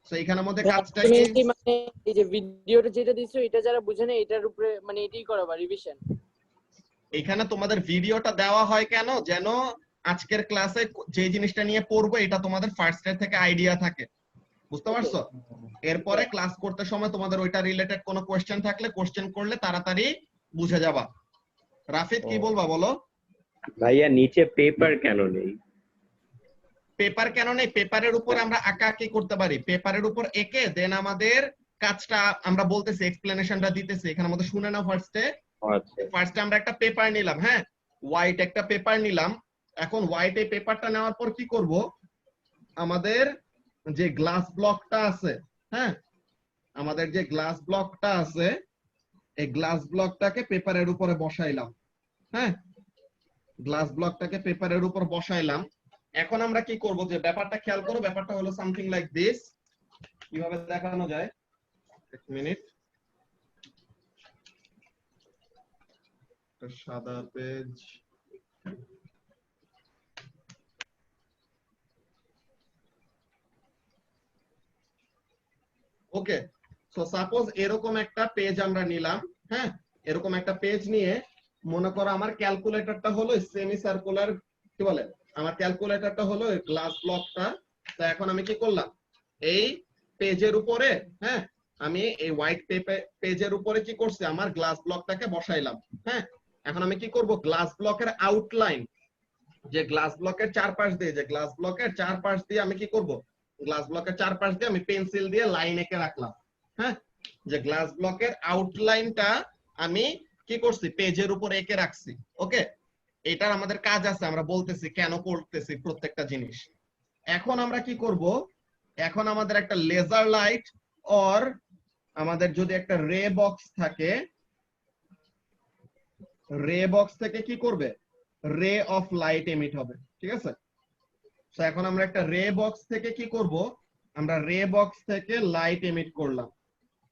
সো এখানের মধ্যে হ্যাঁ, কাজটা তুমি কি কি মানে এই যে ভিডিওটা যেটা দিছো এটা যারা বুঝে না এটার উপরে মানে এটাই করাবা রিভিশন এখানে তোমাদের ভিডিওটা দেওয়া হয় কেন যেন আজকের ক্লাসে যে জিনিসটা নিয়ে পড়বো এটা তোমাদের ফার্স্ট ইয়ার থেকে আইডিয়া থাকে বুঝতে পারছো এরপরে ক্লাস করতে সময় তোমাদের ওইটা রিলেটেড কোনো কোশ্চেন থাকলে কোশ্চেন করলে তাড়াতাড়ি বুঝে যাবা রাফিদ কি বলবা বলো ভাইয়া নিচে পেপার কেন নেই পেপার কেন নেই পেপারের উপর আমরা আঁকাআঁকি করতে পারি পেপারের উপর এঁকে দেন আমাদের কাজটা আমরা বলতেছি এক্সপ্লেনেশনটা দিতেছি এখানে আমাদের শুনে নাও ফার্স্টে আমরা একটা পেপার নিলাম হ্যাঁ হোয়াইট একটা পেপার নিলাম এখন হোয়াইট এই পেপারটা নেওয়ার পর কি করব আমাদের যে গ্লাস ব্লকটা আছে হ্যাঁ আমাদের যে গ্লাস ব্লকটা আছে এই গ্লাস ব্লকটাকে পেপারের উপরে বসাইলাম হ্যাঁ গ্লাস ব্লকটাকে পেপারের উপর বসাইলাম এখন আমরা কি করব যে ব্যাপারটা খেয়াল করো ব্যাপারটা হলো সামথিং লাইক দিস কিভাবে দেখানো যায় এক মিনিট সাদা পেজ ওকে সো সাপোজ এরকম একটা পেজ আমরা নিলাম হ্যাঁ এরকম একটা পেজ নিয়ে মনে করো আমার ক্যালকুলেটরটা হলো সেমি সার্কুলার কি বলে আমার ক্যালকুলেটরটা হলো গ্লাস ব্লকটা তো এখন আমি কি করলাম এই পেজের উপরে হ্যাঁ আমি এই হোয়াইট পেজের উপরে কি করছি আমার গ্লাস ব্লকটাকে বসাইলাম হ্যাঁ এখন আমি কি করব গ্লাস ব্লকের আউটলাইন যে গ্লাস ব্লকের চারপাশ দিয়ে যে গ্লাস ব্লকের চারপাশ দিয়ে আমি কি করব গ্লাস ব্লকের চারপাশ দিয়ে আমি পেন্সিল দিয়ে লাইন এঁকে রাখলাম হ্যাঁ যে গ্লাস ব্লকের আউটলাইনটা আমি কি করছি পেজের উপর এঁকে রাখছি ওকে এটার আমাদের কাজ আছে আমরা বলতেছি কেন করতেছি প্রত্যেকটা জিনিস এখন আমরা কি করব এখন আমাদের একটা লেজার লাইট অর আমাদের যদি একটা রে বক্স থাকে রে বক্স থেকে কি করবে, রে অফ লাইট এমিট হবে, ঠিক আছে। তো এখন আমরা একটা রে বক্স থেকে কি করব, আমরা রে বক্স থেকে লাইট এমিট করলাম।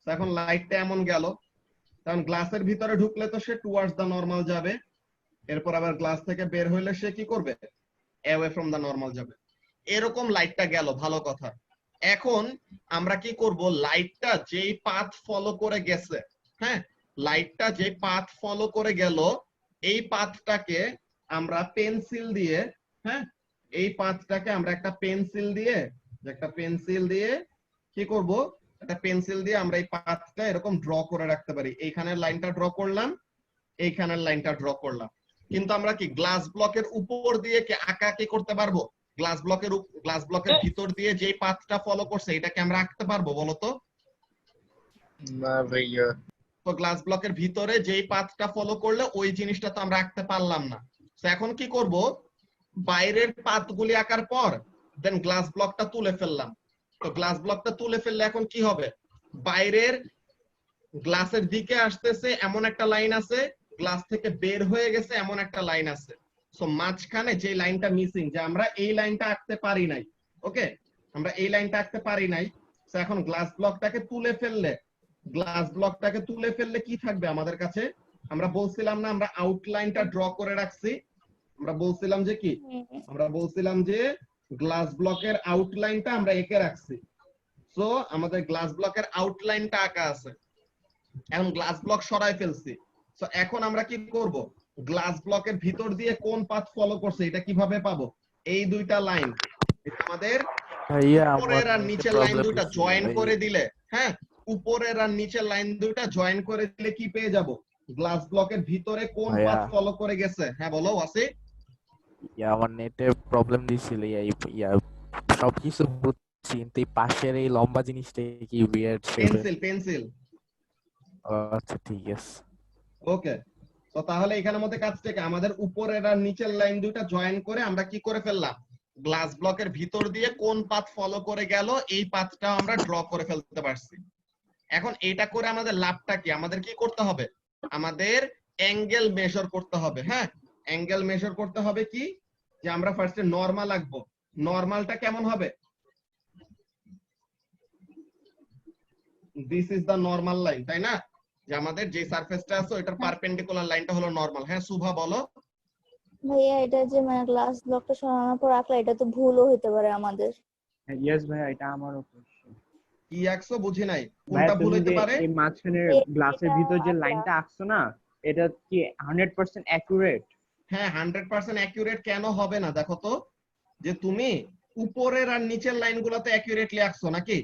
তো এখন লাইটটা এমন গেল, কারণ গ্লাসের ভিতরে ঢুকলে তো সে টুয়ার্ডস দা নরমাল যাবে, এরপর আবার গ্লাস থেকে বের হইলে সে কি করবে, অ্যাওয়ে ফ্রম দা নরমাল যাবে। এরকম লাইটটা গেল, ভালো কথা। এখন আমরা কি করব, লাইটটা যেই পাথ ফলো করে গেছে, হ্যাঁ, লাইটটা যে পাথ ফলো করে গেল, এই পাথটাকে আমরা পেন্সিল দিয়ে, হ্যাঁ, এই পাথটাকে আমরা একটা পেন্সিল দিয়ে, কি করব, একটা পেন্সিল দিয়ে আমরা এই পাথটা এরকম ড্র করে রাখতে পারি। এইখানের লাইনটা ড্র করলাম, এইখানের লাইনটা ড্র করলাম। কিন্তু আমরা কি গ্লাস ব্লকের উপর দিয়ে কি আঁকা কি করতে পারবো? গ্লাস ব্লকের ভিতর দিয়ে যে পাথটা ফলো করছে এটাকে আমরা আঁকতে পারবো বলো তো? না ভাইয়া। তো গ্লাস ব্লকের ভিতরে যেই পাথটা ফলো করলে ওই জিনিসটা তো আমরা আঁকতে পারলাম না। তো এখন কি করব, বাইরের পাথগুলি আঁকার পর দেন গ্লাস ব্লকটা তুলে ফেললাম। তো গ্লাস ব্লকটা তুলে ফেললে এখন কি হবে, বাইরের গ্লাসের দিকে আসতেছে এমন একটা লাইন আছে, গ্লাস থেকে বের হয়ে গেছে এমন একটা লাইন আছে। সো মাঝখানে যে লাইনটা মিসিং, যে আমরা এই লাইনটা আঁকতে পারি নাই, ওকে, আমরা এই লাইনটা আঁকতে পারি নাই। সো এখন গ্লাস ব্লকটাকে তুলে ফেললে কি থাকবে আমাদের কাছে? আমরা বলছিলাম না আমরা আউটলাইনটা ড্র করে রাখছি, আমরা বলছিলাম যে কি, আমরা বলছিলাম যে গ্লাস ব্লকের আউটলাইনটা আমরা এঁকে রাখছি। সো আমাদের গ্লাস ব্লকের আউটলাইনটা আঁকা আছে, এখন গ্লাস ব্লক সরাই ফেলছি। সো এখন আমরা কি করব, গ্লাস ব্লকের ভিতর দিয়ে কোন পাথ ফলো করছে এটা কিভাবে পাবো? এই দুইটা লাইন আমাদের উপরের আর নিচের লাইন দুইটা জয়েন করে দিলে, হ্যাঁ, উপরের আর নিচের লাইন দুইটা জয়েন করে দিলে কি পেয়ে যাব, গ্লাস ব্লকের ভিতরে কোন পাথ ফলো করে গেছে। হ্যাঁ বলো ওয়াসি। আমার নেটে প্রবলেম দিছিল, সবকিছু বুঝছি, কিন্তু এই পাশের এই লম্বা জিনিসটা কি উইয়ার্ড শেপের। পেন্সিল। আচ্ছা ঠিক আছে, ওকে। তো তাহলে এখানের মধ্যে কাজটা কি, আমাদের উপরের আর নিচের লাইন দুইটা জয়েন করে আমরা কি করে ফেললাম, গ্লাস ব্লকের ভিতর দিয়ে কোন পাথ ফলো করে গেল এই পাথটা আমরা ড্র করে ফেলতে পারছি। এখন এটা করে আমাদের লাভটা কি, আমাদের কি করতে হবে, আমাদের অ্যাঙ্গেল মেজার করতে হবে। হ্যাঁ, অ্যাঙ্গেল মেজার করতে হবে কি, যে আমরা ফার্স্টে নরমাল আঁকবো। নরমালটা কেমন হবে, this is the normal line, তাই না? যে আমাদের যে সারফেসটা আছে ওটার পারপেন্ডিকুলার লাইনটা হলো নরমাল। হ্যাঁ শুভা বলো। ভাইয়া এটা যে মানে গ্লাস ব্লকটা সরানোর পর আঁকলে এটা তো ভুলও হতে পারে আমাদের। ইয়েস ভাইয়া, এটা আমারও কোশ্চেন। কি আঁকছো বুঝি নাই, ভাইয়া কোনটা ভুল তুমি হতে যে পারে? এই মাঝখানে গ্লাসের ভিতর যে লাইনটা আঁকছো না, এটা কি 100% অ্যাকুরেট? হ্যাঁ 100% অ্যাকুরেট কেন হবে না, দেখো তো, যে তুমি উপরের আর নিচের লাইনগুলোতে অ্যাকুরেটলি আঁকছো নাকি?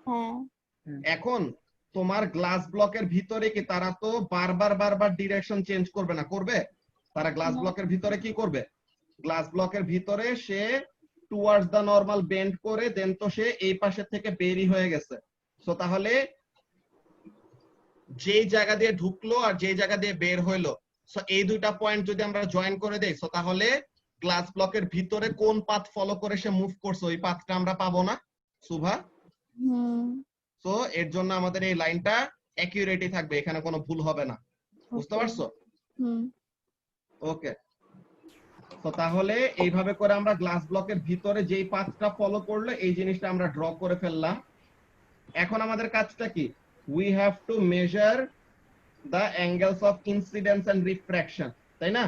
হ্যাঁ। এখন তোমার গ্লাস ব্লকের ভিতরে কি তারা তো বারবার ডিরেকশন চেঞ্জ করবে না, করবে? তারা গ্লাস ব্লকের ভিতরে কি করবে, গ্লাস ব্লকের ভিতরে সে টুয়ার্ডস দা নরমাল বেন্ড করে দেন তো সে এই পাশে থেকে বেরি হয়ে গেছে। সো তাহলে যেই জায়গা দিয়ে ঢুকলো আর যেই জায়গা দিয়ে বের হইলো, সো এই দুইটা পয়েন্ট যদি আমরা জয়েন করে দেই, সো তাহলে গ্লাস ব্লকের ভিতরে কোন পাথ ফলো করে সে মুভ করছে ওই পাথটা আমরা পাবো না শুভা। সো এর জন্য আমাদের এই লাইনটা অ্যাকুরেটই থাকবে, এখানে কোনো ভুল হবে না, বুঝতে পারছো? ওকে। তো তাহলে এইভাবে করে আমরা গ্লাস ব্লকের ভিতরে যেই পাথটা ফলো করলো এই জিনিসটা আমরা ড্র করে ফেললাম। এখন আমাদের কাজটা কি, we have to measure the angles of incidence and refraction, তাই না?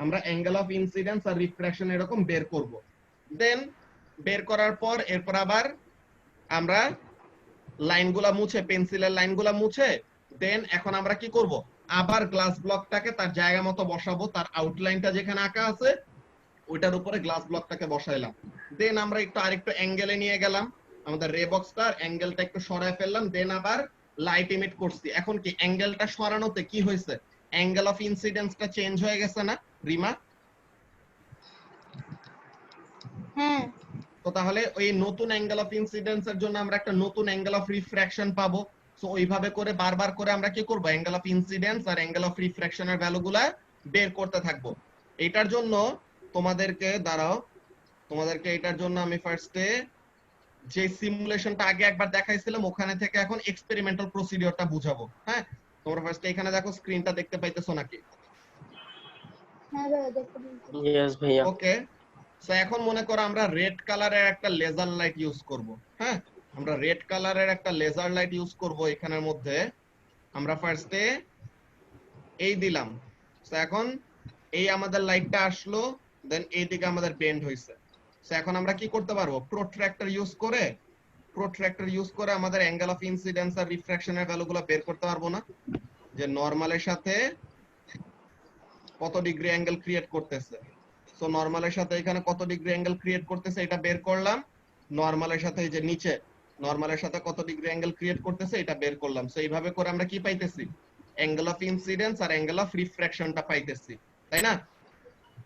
আমরা অ্যাঙ্গেল অফ ইনসিডেন্স আর রিফ্র্যাকশন এরকম বের করব। দেন বের করার পর এরপর আবার আমরা লাইনগুলা মুছে, পেন্সিলের লাইনগুলা মুছে দেন এখন আমরা কি করব, আবার গ্লাস ব্লকটাকে তার জায়গা মতো বসাবো, তার আউটলাইনটা যেখানে আঁকা আছে ওইটার উপরে গ্লাস ব্লকটাকে বসাইলাম। দেন আমরা একটু আরেকটু অ্যাঙ্গেলে নিয়ে গেলাম, আমাদের রে বক্সটার অ্যাঙ্গেলটা একটু সরায় ফেললাম, দেন আবার লাইট ইমিট করছি। এখন কি অ্যাঙ্গেলটা সরানোতে কি হয়েছে, অ্যাঙ্গেল অফ ইনসিডেন্সটা চেঞ্জ হয়ে গেছে না রিমা? হ্যাঁ। তো তাহলে ওই নতুন অ্যাঙ্গেল অফ ইনসিডেন্স এর জন্য আমরা একটা নতুন অ্যাঙ্গেল অফ রিফ্র্যাকশন পাবো। সো ওইভাবে করে বারবার করে আমরা কি করব, অ্যাঙ্গেল অফ ইনসিডেন্স আর অ্যাঙ্গেল অফ রিফ্র্যাকশনের ভ্যালুগুলা বের করতে থাকবো। এটার জন্য তোমাদেরকে এটার জন্য আমি ফার্স্টে যে সিমুলেশনটা আগে একবার দেখাইছিলাম ওখানে থেকে এখন এক্সপেরিমেন্টাল প্রসিডিওরটা বুঝাবো। হ্যাঁ তোমরা ফার্স্টে এখানে দেখো, স্ক্রিনটা দেখতে পাইতেছো নাকি? হ্যাঁ ভাইয়া দেখতে পেয়েছি। ইয়েস ভাইয়া। ওকে, সো এখন মনে করো আমরা রেড কালারের একটা লেজার লাইট ইউজ করব। হ্যাঁ, আমরা রেড কালারের একটা লেজার লাইট ইউজ করব। এখানের মধ্যে আমরা ফার্স্টে এই দিলাম। সো এখন এই আমাদের লাইটটা আসলো, দেন এইদিকে আমাদের বেন্ড হইছে। সো এখন আমরা কি করতে পারবো, প্রোট্রাক্টর ইউজ করে আমাদের অ্যাঙ্গেল অফ ইনসিডেন্স আর রিফ্রাকশনের ভ্যালুগুলো বের করতে পারবো না? যে নরমালের সাথে কত ডিগ্রি অ্যাঙ্গেল ক্রিয়েট করতেছে। সো নরমালের সাথে এখানে কত ডিগ্রি অ্যাঙ্গেল ক্রিয়েট করতেছে এটা বের করলাম। নরমালের সাথে এই যে নিচে নরমালের সাথে কত ডিগ্রি অ্যাঙ্গেল ক্রিয়েট করতেছে এটা বের করলাম। সো এইভাবে করে আমরা কি পাইতেছি, অ্যাঙ্গেল অফ ইনসিডেন্স আর অ্যাঙ্গেল অফ রিফ্রাকশনটা পাইতেছি, তাই না?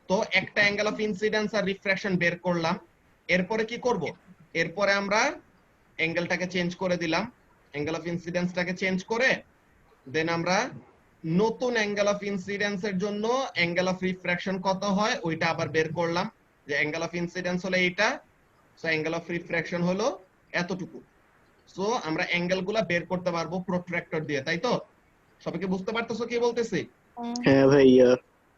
তো একটা অ্যাঙ্গেল অফ ইনসিডেন্স আর রিফ্রাকশন বের করলাম। এরপরে কি করব, এরপরে আমরা অ্যাঙ্গেলটাকে চেঞ্জ করে দিলাম, অ্যাঙ্গেল অফ ইনসিডেন্সটাকে চেঞ্জ করে দেন আমরা নতুন অ্যাঙ্গেল অফ ইনসিডেন্স এর জন্য অ্যাঙ্গেল অফ রিফ্রাকশন কত হয় ওইটা আবার বের করলাম। যে অ্যাঙ্গেল অফ ইনসিডেন্স হলো এইটা, সো অ্যাঙ্গেল অফ রিফ্রাকশন হলো এতটুকু। সো আমরা অ্যাঙ্গেলগুলো বের করতে পারবো প্রোট্রাক্টর দিয়ে, তাই তো? সবাইকে বুঝতে পারতেছো কি বলতেছি? হ্যাঁ ভাইয়া।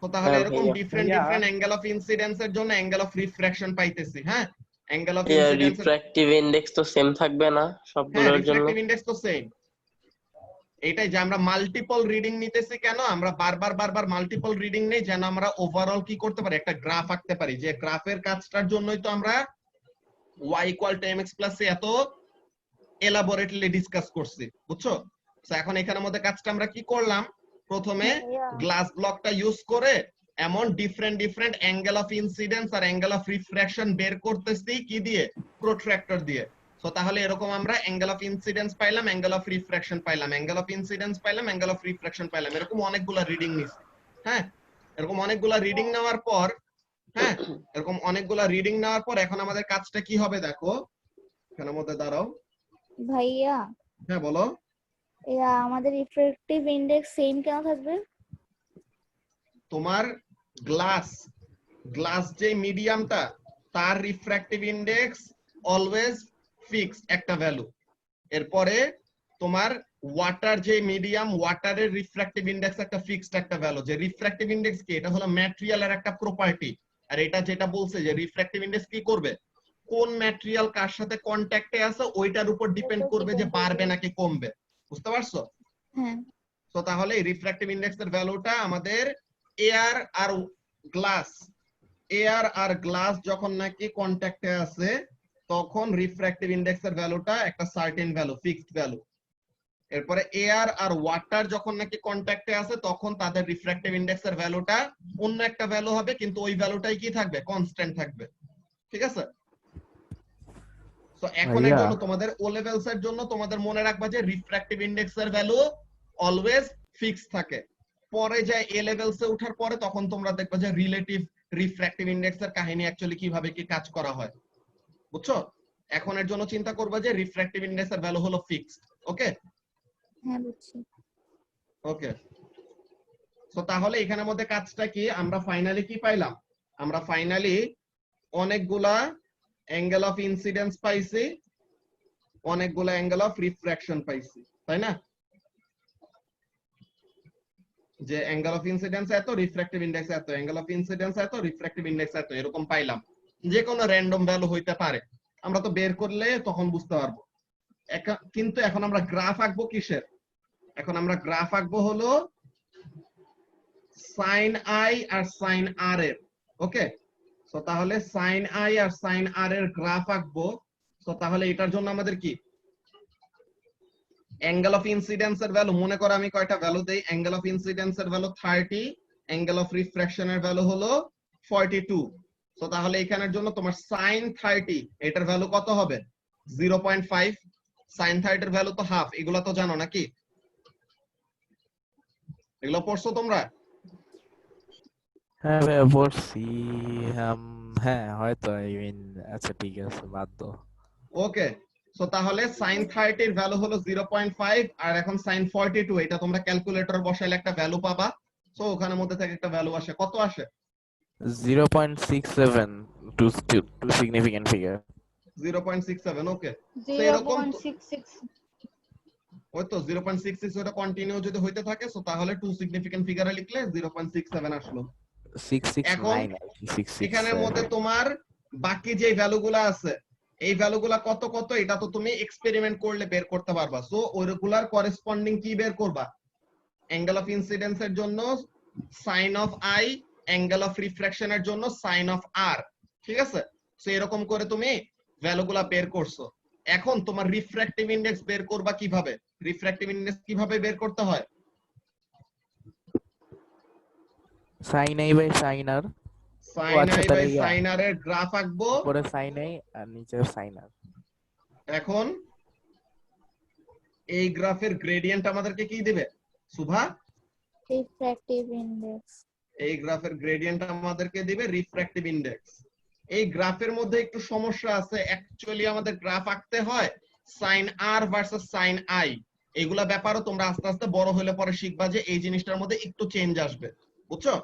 তো তাহলে হ্যাঁ এরকম ভাইয়া। ডিফারেন্ট ভাইয়া। ডিফারেন্ট অ্যাঙ্গেল অফ ইনসিডেন্স এর জন্য অ্যাঙ্গেল অফ রিফ্রাকশন পাইতেছি। হ্যাঁ, angle of incidence, refractive index তো সেম থাকবে না হ্যাঁ সবগুলোর জন্য? রিফ্রাকটিভ ইনডেক্স তো সেম। এইটাই যে আমরা মাল্টিপল রিডিং নিতেছি কেন, আমরা বারবার মাল্টিপল রিডিং নেই যেন আমরা ওভারঅল কি করতে পারি, একটা গ্রাফ আঁকতে পারি। যে গ্রাফের কাজটার জন্যই তো আমরা y = mx + c এত এলাবোরেটলি ডিসকাস করছি, বুঝছো? সো এখন এখানের মধ্যে কাজটা আমরা কি করলাম, প্রথমে গ্লাস ব্লকটা ইউজ করে এমন ডিফারেন্ট অ্যাঙ্গেল অফ ইনসিডেন্স আর অ্যাঙ্গেল অফ রিফ্রাকশন বের করতেছি কি দিয়ে, প্রোট্রাক্টর দিয়ে। সো তাহলে এরকম আমরা অ্যাঙ্গেল অফ ইনসিডেন্স পাইলাম, অ্যাঙ্গেল অফ রিফ্রাকশন পাইলাম, অ্যাঙ্গেল অফ ইনসিডেন্স পাইলাম, অ্যাঙ্গেল অফ রিফ্রাকশন পাইলাম, এরকম অনেকগুলা রিডিং নিছি। হ্যাঁ, এরকম অনেকগুলা রিডিং নেওয়ার পর, হ্যাঁ এরকম অনেকগুলা রিডিং নেওয়ার পর এখন আমাদের কাজটা কি হবে দেখো, এখানের মধ্যে দাঁড়াও। ভাইয়া হ্যাঁ বলো। আমাদের রিফ্র্যাক্টিভ ইনডেক্স সেম কেন থাকবে? তোমার গ্লাস যে মিডিয়ামটা তার রিফ্র্যাক্টিভ ইনডেক্স অলওয়েজ ফিক্সড একটা ভ্যালু। এরপরে তোমার ওয়াটার যে মিডিয়াম, ওয়াটারের রিফ্র্যাক্টিভ ইনডেক্স একটা ফিক্সড একটা ভ্যালু। যে রিফ্র্যাক্টিভ ইনডেক্স কি, এটা হলো ম্যাটেরিয়ালের একটা প্রপার্টি। আর এটা যেটা বলছে যে রিফ্র্যাক্টিভ ইনডেক্স কি করবে, কোন ম্যাটেরিয়াল কার সাথে কন্ট্যাক্টে আছে ওইটার উপর ডিপেন্ড করবে যে বাড়বে নাকি কমবে। বুঝতে পারছো? হ্যাঁ। তো তাহলে রিফ্র্যাক্টিভ ইনডেক্সের ভ্যালুটা আমাদের এয়ার আর গ্লাস যখন নাকি কন্ট্যাক্টে আছে তখন রিফ্র্যাক্টিভ ইনডেক্সের ভ্যালুটা একটা সার্টেন ভ্যালু, ফিক্সড ভ্যালু। এরপরে এয়ার আর ওয়াটার যখন নাকি কন্ট্যাক্টে আছে তখন তাদের রিফ্র্যাক্টিভ ইনডেক্সের ভ্যালুটা অন্য একটা ভ্যালু হবে, কিন্তু ওই ভ্যালুটাই কি থাকবে, কনস্ট্যান্ট থাকবে। ঠিক আছে? তো এখনের জন্য তোমাদের ও লেভেলস এর জন্য তোমাদের মনে রাখবা যে রিফ্র্যাক্টিভ ইনডেক্সের ভ্যালু অলওয়েজ ফিক্স থাকে। পরে যায় এ লেভেলসে ওঠার পরে তখন তোমরা দেখবা যে রিলেটিভ রিফ্র্যাক্টিভ ইনডেক্সের কাহিনী অ্যাকচুয়ালি কিভাবে কি কাজ করা হয়, বুঝছো? এখনের জন্য চিন্তা করবা যে রিফ্র্যাক্টিভ ইনডেক্সের ভ্যালু হলো ফিক্সড। ওকে? হ্যাঁ বুঝছি। ওকে, সো তাহলে এখানের মধ্যে কাজটা কি, আমরা ফাইনালি কি পাইলাম, আমরা ফাইনালি অনেকগুলা অ্যাঙ্গেল অফ ইনসিডেন্স পাইছি, অনেকগুলা অ্যাঙ্গেল অফ রিফ্রাকশন পাইছি, তাই না? যে অ্যাঙ্গেল অফ ইনসিডেন্স এত, রিফ্র্যাক্টিভ ইনডেক্স এত, অ্যাঙ্গেল অফ ইনসিডেন্স এত, রিফ্র্যাক্টিভ ইনডেক্স এত, এরকম পাইলাম। যে কোনো র্যান্ডম ভ্যালু হইতে পারে, আমরা তো বের করলে তখন বুঝতে পারবো। কিন্তু এখন আমরা গ্রাফ আঁকবো কিসের, এখন আমরা গ্রাফ আঁকবো হলো sign I R sign R এর। ওকে, সো তাহলে sign I R sign R এর গ্রাফ আঁকবো। সো তাহলে এটার জন্য আমাদের কি, অ্যাঙ্গেল অফ ইনসিডেন্স এর ভ্যালু, মনে করো আমি কয়টা ভ্যালু দেই, অ্যাঙ্গেল অফ ইনসিডেন্স এর ভ্যালু 30, অ্যাঙ্গেল অফ রিফ্রাকশনের ভ্যালু হলো 42। সো তাহলে এখানের জন্য তোমার sin 30 এটার ভ্যালু কত হবে, 0.5। sin 30 এর ভ্যালু তো হাফ, এগুলো তো জানো নাকি, এগুলো পড়ছো তোমরা? হ্যাঁ ভাইয়া পড়ছি। হ্যাঁ হয়তো, আই মিন আচ্ছা ঠিক আছে বাদ দাও। ওকে, সো তাহলে sin 30 এর ভ্যালু হলো 0.5 আর এখন sin 42, এটা তোমরা ক্যালকুলেটর বসাইলে একটা ভ্যালু পাবা। সো ওখানের মধ্যে থেকে একটা ভ্যালু আসে, কত আসে, 0.67 টু সিগনিফিক্যান্ট ফিগার। 0.67। ওকে, তো এরকম 0.66 ওই তো 0.66, ওটা কন্টিনিউ যদি হইতে থাকে সো তাহলে টু সিগনিফিক্যান্ট ফিগারে লিখলে 0.67 আসলো। এখন 669 এখানের মধ্যে তোমার বাকি যে ভ্যালুগুলো আছে এই ভ্যালুগুলা কত কত এটা তো তুমি এক্সপেরিমেন্ট করলে বের করতে পারবা। সো ওইগুলার করেসপন্ডিং কি বের করবা? অ্যাঙ্গেল অফ ইনসিডেন্সের জন্য sine of I, angle of রিফ্রাকশনের জন্য সাইন অফ আর। ঠিক আছে? সো এরকম করে তুমি ভ্যালুগুলা বের করছো। এখন তোমার রিফ্র্যাক্টিভ ইনডেক্স বের করবা কিভাবে? রিফ্র্যাক্টিভ ইনডেক্স কিভাবে বের করতে হয়? sin a by sin r। Sine আচ্ছা, আই তাহলে বাই সাইন আর এর গ্রাফ আঁকবো। উপরে sin a আর নিচে sin r। এখন এই গ্রাফের গ্রেডিয়েন্ট আমাদেরকে কি দিবে সুভা? Refractive index. এই গ্রাফের গ্রেডিয়েন্ট আমাদেরকে দিবে রিফ্র্যাক্টিভ ইনডেক্স। এই গ্রাফের মধ্যে একটু সমস্যা আছে। অ্যাকচুয়ালি আমাদের গ্রাফ আঁকতে হয় sine R versus sine I. এগুলা ব্যাপারও তোমরা আস্তে আস্তে বড় হলে পরে শিখবা যে এই জিনিসটার মধ্যে একটু চেঞ্জ আসবে। বুঝছো?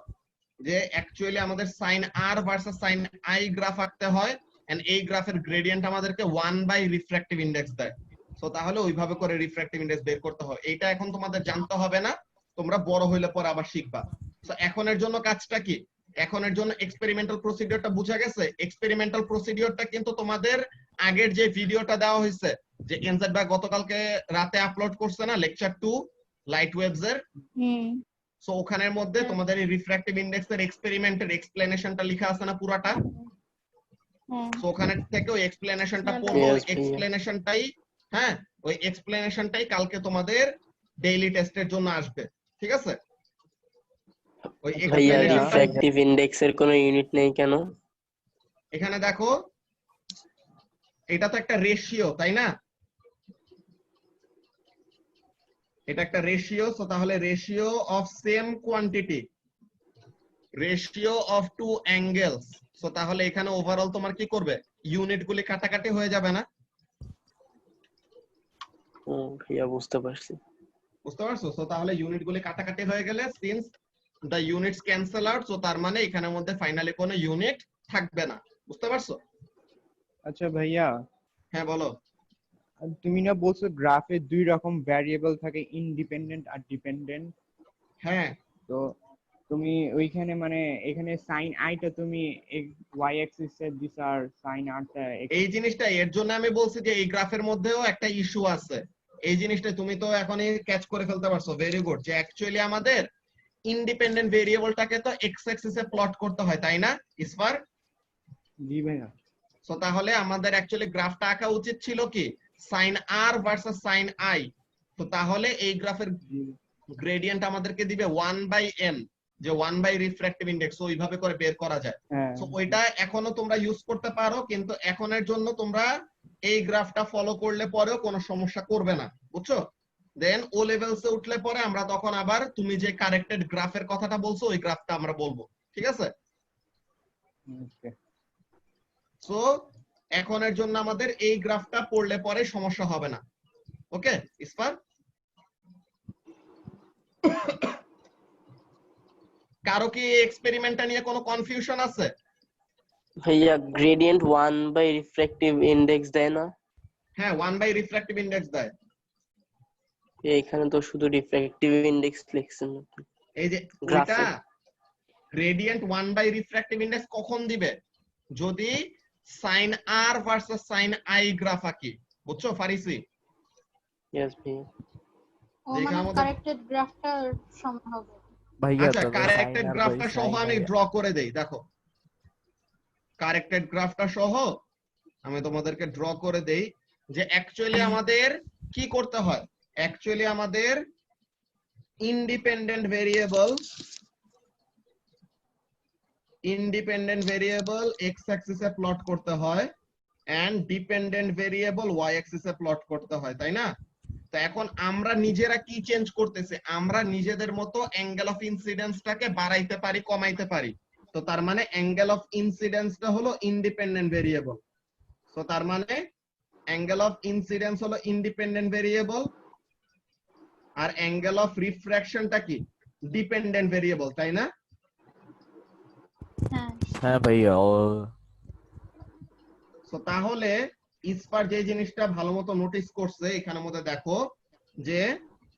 যে অ্যাকচুয়ালি আমাদের sine R versus sine I graph আঁকতে হয় এন্ড এই গ্রাফের গ্রেডিয়েন্ট আমাদেরকে 1 রিফ্র্যাক্টিভ ইনডেক্স দেয়। সো তাহলে ওইভাবে করে রিফ্র্যাক্টিভ ইনডেক্স বের করতে হয়। এইটা এখন তোমাদের জানতে হবে না, তোমরা বড় হইলে পরে আবার শিখবা। সো এখনের জন্য কাজটা কি? এখনের জন্য এক্সপেরিমেন্টাল প্রসিডিওরটা বুঝা গেছে। এক্সপেরিমেন্টাল প্রসিডিওরটা কিন্তু তোমাদের আগের যে ভিডিওটা দেওয়া হয়েছে যে এনজেড ভাই গতকালকে রাতে আপলোড করছে না, লেকচার 2 লাইট ওয়েভস এর। সো ওখানের মধ্যে তোমাদের এই রিফ্র্যাক্টিভ ইনডেক্স এর এক্সপেরিমেন্টের এক্সপ্লেনেশনটা লেখা আছে না পুরাটা? সো ওখানে থেকে ওই এক্সপ্লেনেশনটা পড়বো। ওই এক্সপ্লেনেশনটাই হ্যাঁ, ওই এক্সপ্লেনেশনটাই কালকে তোমাদের ডেইলি টেস্টের জন্য আসবে। ঠিক আছে? ওই ভাইয়া এক্সপ্লেনেশনটাই রিফ্র্যাক্টিভ ইনডেক্স এর কোনো ইউনিট নেই কেন? এখানে দেখো, এটা তো একটা রেশিও, তাই না? এটা একটা রেশিও। সো তাহলে ratio of same quantity, ratio of two angles. So তাহলে এখানে ওভারঅল তোমার কি করবে? ইউনিট গুলি কাটাকাটি হয়ে যাবে না? ভাইয়া বুঝতে পারছি। বুঝতে পারছো? সো তাহলে ইউনিট গুলি কাটাকাটি হয়ে গেলে since the units cancel out, so তার মানে এখানের মধ্যে ফাইনালি কোনো ইউনিট থাকবে না। বুঝতে পারছো? আচ্ছা ভাইয়া, হ্যাঁ বলো। তুমি না বলছো গ্রাফে দুই রকম ভ্যারিয়েবল থাকে, ইন্ডিপেন্ডেন্ট আর ডিপেন্ডেন্ট। হ্যাঁ, তো তুমি ওইখানে মানে এখানে সাইন আইটা তুমি ওয়াই অ্যাক্সিস এ দিছ আর সাইন আরটা এই জিনিসটা এর জন্য আমি বলছি যে এই গ্রাফের মধ্যেও একটা ইস্যু আছে। এই জিনিসটা তুমি তো এখনই ক্যাচ করে ফেলতে পারছো, ভেরি গুড। যে অ্যাকচুয়ালি আমাদের ইন্ডিপেন্ডেন্ট ভেরিয়েবলটাকে তো এক্স অ্যাক্সিসে প্লট করতে হয়, তাই না ইসফার? জি ভাইয়া। সো তাহলে আমাদের অ্যাকচুয়ালি গ্রাফটা আঁকা উচিত ছিল কি sine R versus sine I. তো তাহলে এই গ্রাফের গ্রেডিয়েন্ট আমাদেরকে দিবে 1/m, যে 1 রিফ্র্যাক্টিভ ইনডেক্স। ওইভাবে করে বের করা যায়। সো ওইটা এখনো তোমরা ইউজ করতে পারো, কিন্তু এখনের জন্য তোমরা এই গ্রাফটা ফলো করলে পরেও কোনো সমস্যা করবে না। বুঝছো? দেন ও লেভেলসে উঠলে পরে আমরা তখন আবার তুমি যে কারেক্টেড গ্রাফের কথাটা বলছো ওই গ্রাফটা আমরা বলবো। ঠিক আছে? সো এখনের জন্য আমাদের এই গ্রাফটা পড়লে পরে সমস্যা হবে না। ওকে ইসফার? কারো কি এক্সপেরিমেন্টটা নিয়ে কোনো কনফিউশন আছে? ভাইয়া গ্রেডিয়েন্ট 1 রিফ্র্যাক্টিভ ইনডেক্স দেয় না? হ্যাঁ, 1 রিফ্র্যাক্টিভ ইনডেক্স দেয়। এখানে তো শুধু রিফ্র্যাক্টিভ ইনডেক্স লিখছেন। এই যে এটা গ্রেডিয়েন্ট 1 রিফ্র্যাক্টিভ ইনডেক্স কখন দিবে? যদি sine R versus sine I graph আঁকি। বুঝছো ফারিসি? यस ভাইয়া। ও মানে কারেক্টেড গ্রাফটা সমান হবে। ভাইয়া আচ্ছা, কারেক্টেড গ্রাফটা সহ আমি ড্র করে দেই। দেখো, কারেক্টেড গ্রাফটা সহ আমি তোমাদেরকে ড্র করে দেই যে অ্যাকচুয়ালি আমাদের কি করতে হয়। অ্যাকচুয়ালি আমাদের ইন্ডিপেন্ডেন্ট ভেরিয়েবল এক্স অ্যাক্সিসে প্লট করতে হয় এন্ড ডিপেন্ডেন্ট ভেরিয়েবল ওয়াই অ্যাক্সিসে প্লট করতে হয়, তাই না? তো এখন আমরা নিজেরা কি চেঞ্জ করতেছি? আমরা নিজেদের মতো অ্যাঙ্গেল অফ ইনসিডেন্সটাকে বাড়াইতে পারি, কমাইতে পারি। তো তার মানে অ্যাঙ্গেল অফ ইনসিডেন্সটা হলো ইন্ডিপেন্ডেন্ট ভেরিয়েবল। তো তার মানে অ্যাঙ্গেল অফ ইনসিডেন্স হলো ইন্ডিপেন্ডেন্ট ভেরিয়েবল, আর অ্যাঙ্গেল অফ রিফ্র্যাকশনটা কি ডিপেন্ডেন্ট ভেরিয়েবল, তাই না? হ্যাঁ ভাইয়া। সো তাহলে ইসফার যে জিনিসটা ভালো মতো নোটিস করছে এখানের মধ্যে দেখো যে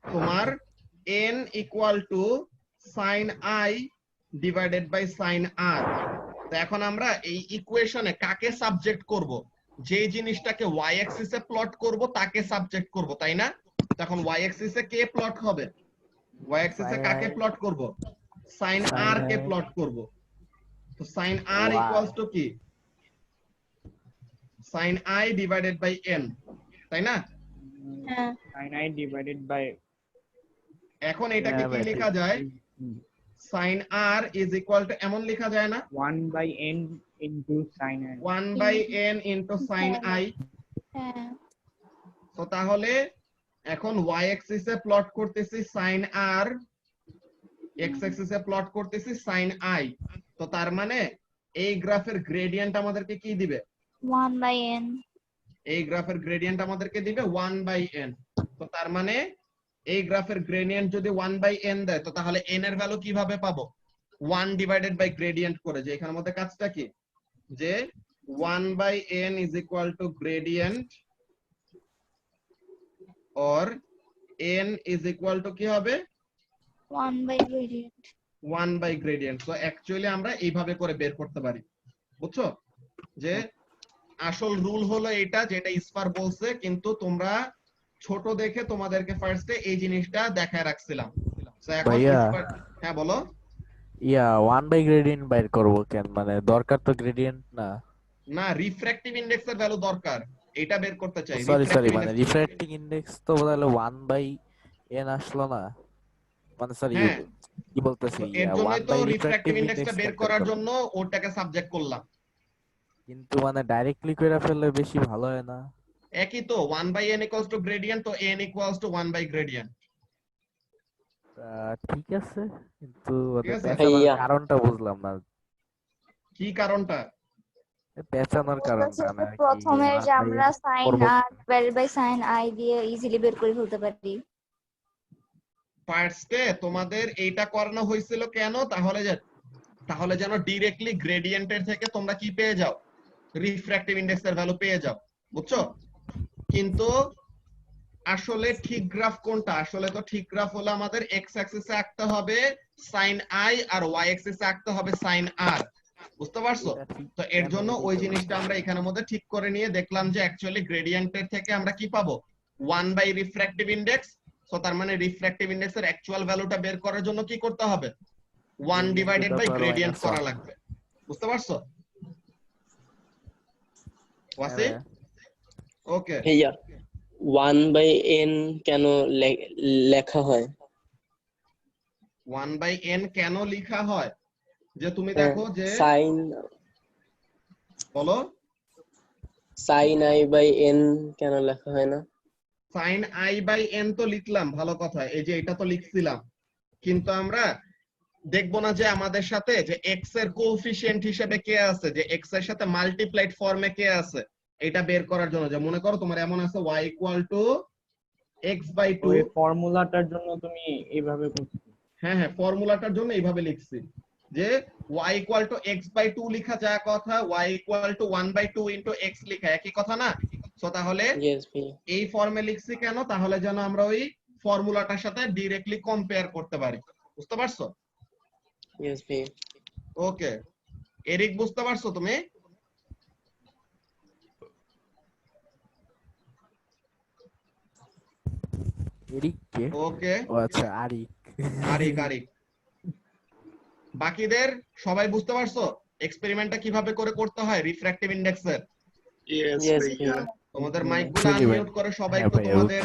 তোমার n equal to sine I divided by sine R. তো এখন আমরা এই ইকুয়েশনে কাকে সাবজেক্ট করব? যে জিনিসটাকে ওয়াই অ্যাক্সিসে প্লট করব তাকে সাবজেক্ট করব, তাই না? তখন ওয়াই অ্যাক্সিসে কে প্লট হবে? ওয়াই অ্যাক্সিসে কাকে প্লট করব? সাইন আর কে প্লট করব। তো সাইন আর ইকুয়ালস টু কি? Sine I divided by N, তাই না? হ্যাঁ sin i divided by এখন এটাকে কি লেখা যায়? Sine R is equal to এমন লেখা যায় না? 1 by n into sin i। 1 by n into sine I. হ্যাঁ তো তাহলে এখন ওয়াই অ্যাক্সিসে প্লট করতেছি সাইন আর, এক্স অ্যাক্সিসে প্লট করতেছি সাইন আই। তো তার মানে এই গ্রাফের গ্রেডিয়েন্ট আমাদেরকে কি দিবে? 1 by n। এই গ্রাফের গ্রেডিয়েন্ট আমাদেরকে দিবে 1 বাই n। তো তার মানে এই গ্রাফের গ্রেডিয়েন্ট যদি 1 বাই n দেয়, তো তাহলে n এর ভ্যালু কিভাবে পাবো? 1 ডিভাইডেড বাই গ্রেডিয়েন্ট করে। যে এখানের মধ্যে কাজটা কি, যে 1 by n is equal to gradient or n is equal to কি হবে? 1 by gradient। 1 by gradient. So actually আমরা এইভাবে করে বের করতে পারি, বুঝছো? যে আসল রুল হলো এটা, যেটা ইসফার বলছে, কিন্তু তোমরা ছোট দেখে তোমাদেরকে ফার্স্টে এই জিনিসটা দেখায় রাখছিলাম। সো এখন ভাইয়া। ইসফার, হ্যাঁ বলো। 1 বাই গ্রেডিয়েন্ট বাইর করব কেন? মানে দরকার তো গ্রেডিয়েন্ট না। না, রিফ্র্যাক্টিভ ইনডেক্সের ভ্যালু দরকার, এটা বের করতে চাই। সরি মানে রিফ্র্যাক্টিং ইন্ডেক্স তো তাহলে 1 বাই n আসলো না, মানে সরি হ্যাঁ, কি বলতেছি, তো এর জন্যই 1 তো বাই রিফ্র্যাক্টিভ রিফ্র্যাক্টিভ ইনডেক্সটা ইন্ডেক্স বের করার জন্য ওটাকে সাবজেক্ট করলাম। কিন্তু মানে ডাইরেক্টলি কইরা ফেললে বেশি ভালো হয় না? একই তো, 1 by n equals to gradient, তো n equals to 1 by gradient. ঠিক আছে, কিন্তু ঠিক আছে? পেঁচানোর কারণটা বুঝলাম না। কি কারণটা? পেঁচানোর কারণটা না কি? প্রথমে যে 1 by আমরা sin করব। r divided by sin i দিয়ে ইজিলি বের করে ফেলতে পারি। ফার্স্টে তোমাদের এইটা করানো হয়েছিল কেন? তাহলে যেন ডিরেক্টলি গ্রেডিয়েন্টের থেকে তোমরা কি পেয়ে যাও? রিফ্র্যাক্টিভ ইনডেক্সের ভ্যালু পেয়ে যাও, বুঝছো? কিন্তু আসলে ঠিক গ্রাফ কোনটা? আসলে তো ঠিক গ্রাফ হলো আমাদের এক্স অ্যাক্সিসে আঁকতে হবে সাইন আই আর ওয়াই অ্যাক্সিসে আঁকতে হবে সাইন আর, বুঝতে পারছো? তো এর জন্য ওই জিনিসটা আমরা এখানের মধ্যে ঠিক করে নিয়ে দেখলাম যে অ্যাকচুয়ালি গ্রেডিয়েন্টের থেকে আমরা কি পাবো? 1 বাই রিফ্র্যাক্টিভ ইনডেক্স। সো তার মানে রিফ্র্যাক্টিভ ইনডেক্সের অ্যাকচুয়াল ভ্যালুটা বের করার জন্য কি করতে হবে? 1 ডিভাইডেড বাই গ্রেডিয়েন্ট করা লাগবে, বুঝতে পারছো? ওয়াসি ওকে। ভাইয়া 1 বাই n কেন লেখা হয়? 1 বাই n কেন লেখা হয়? যে তুমি দেখো যে সাইন বলো, সাইন i বাই n কেন লেখা হয় না? সাইন আই বাই এন তো লিখলাম, ভালো কথা, এই যে এটা তো লিখছিলাম, কিন্তু আমরা দেখবো না যে আমাদের সাথে যে এক্স এর কোএফিশিয়েন্ট হিসেবে কে আছে, যে এক্স এর সাথে মাল্টিপ্লাইড ফর্মে কে আছে, এটা বের করার জন্য। যে মনে করো তোমার এমন আছে y equal to x by 2। ওই ফর্মুলাটার জন্য তুমি এইভাবে করছো? হ্যাঁ হ্যাঁ, ফর্মুলাটার জন্য এইভাবে লিখছি যে y equal to x by 2 লেখা যা কথা, y equal to 1 by 2 into x লেখা একই কথা না? সো তাহলে এই ফর্মে লিখছি কেন? তাহলে যেন আমরা ওই ফর্মুলাটার সাথে ডাইরেক্টলি কম্পেয়ার করতে পারি, বুঝতে পারছো? ইয়েস ভাই। ওকে, এরিক বুঝতে পারছো তুমি? এরিক কে? ওকে, ও আচ্ছা, আরিক। আরিক। বাকিদের সবাই বুঝতে পারছো এক্সপেরিমেন্টটা কিভাবে করে করতে হয় রিফ্র্যাক্টিভ ইনডেক্সের? ইয়েস ভাইয়া। তোমাদের মাইকগুলো আনমিউট করে সবাই একটু তোমাদের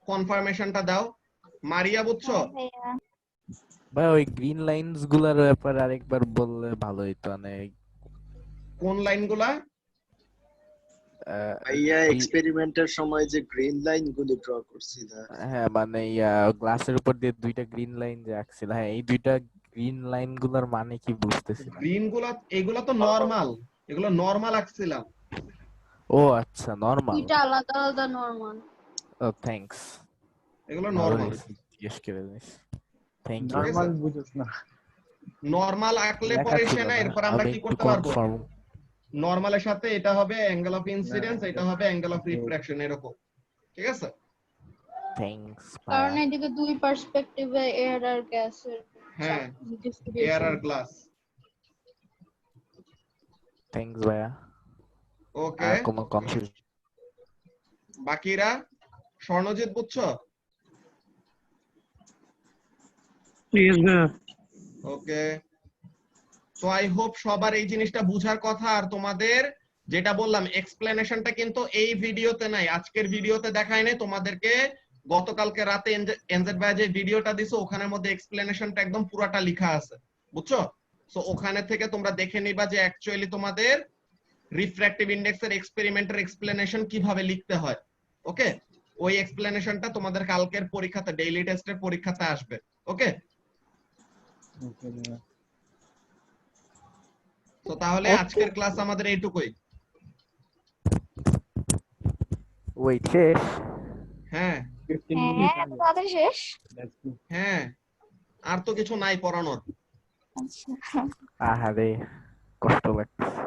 কনফার্মেশনটা দাও। মারিয়া বুঝছো? ভাই ওই গ্রিন লাইনস গুলার ব্যাপারে আরেকবার বললে ভালো হইতো। অনেক কোন লাইনগুলা? ভাইয়া এক্সপেরিমেন্টের সময় যে গ্রিন লাইন গুলো ড্র করছিল। হ্যাঁ মানে গ্লাসের উপর দিয়ে দুইটা গ্রিন লাইন যে আঁকছিল, হ্যাঁ এই দুইটা গ্রিন লাইন গুলার মানে কি বুঝতেছি না। গ্রিন গুলা এগুলা তো নরমাল, এগুলো নরমাল আঁকছিলাম। ও আচ্ছা, নরমাল। দুইটা আলাদা আলাদা নরমাল। ও থ্যাঙ্কস, এগুলো নরমাল। জিজ্ঞেস করে দিস। Thank you. নরমাল বুঝছ না? নরমাল আঁকলে পরে সে না, এরপর আমরা কি করতে পারবো? নরমালের সাথে এটা হবে অ্যাঙ্গেল অফ ইনসিডেন্স, এটা হবে অ্যাঙ্গেল অফ রিফ্র্যাকশন, এরকম। ঠিক আছে? থ্যাঙ্কস। কারণ এদিকে দুই পার্সপেক্টিভে এয়ার আর গ্যাসের হ্যাঁ এয়ার আর গ্লাস থ্যাঙ্কস ভাইয়া। ওকে আর কোনো কনফিউশন? বাকিরা স্বর্ণজিৎ বুঝছো? Yes, ভাইয়া। ওকে সো আই হোপ সবার এই জিনিসটা বুঝার কথা। আর তোমাদের যেটা বললাম এক্সপ্লেনেশনটা কিন্তু এই ভিডিওতে নাই, আজকের ভিডিওতে দেখায় নাই তোমাদেরকে। গতকালকে রাতে এনজেড ভাই যে ভিডিওটা দিছো ওখানের মধ্যে এক্সপ্লেনেশনটা একদম পুরাটা লেখা আছে, বুঝছো? সো ওখানে থেকে তোমরা দেখে নিবা যে অ্যাকচুয়ালি তোমাদের রিফ্র্যাক্টিভ ইন্ডেক্সের এক্সপেরিমেন্টের এক্সপ্লেনেশন কিভাবে লিখতে হয়। ওকে ওই এক্সপ্লেনেশনটা তোমাদের কালকের পরীক্ষাতে ডেইলি টেস্টের পরীক্ষাতে আসবে। ওকে তো তাহলে আজকের ক্লাস আমাদের এইটুকুই। ওয়েট শেষ? হ্যাঁ 15 হ্যাঁ minutes এত তাড়াতাড়ি শেষ? That's good. হ্যাঁ আর তো কিছু নাই পড়ানোর। আচ্ছা আহারে কষ্ট লাগতেছে।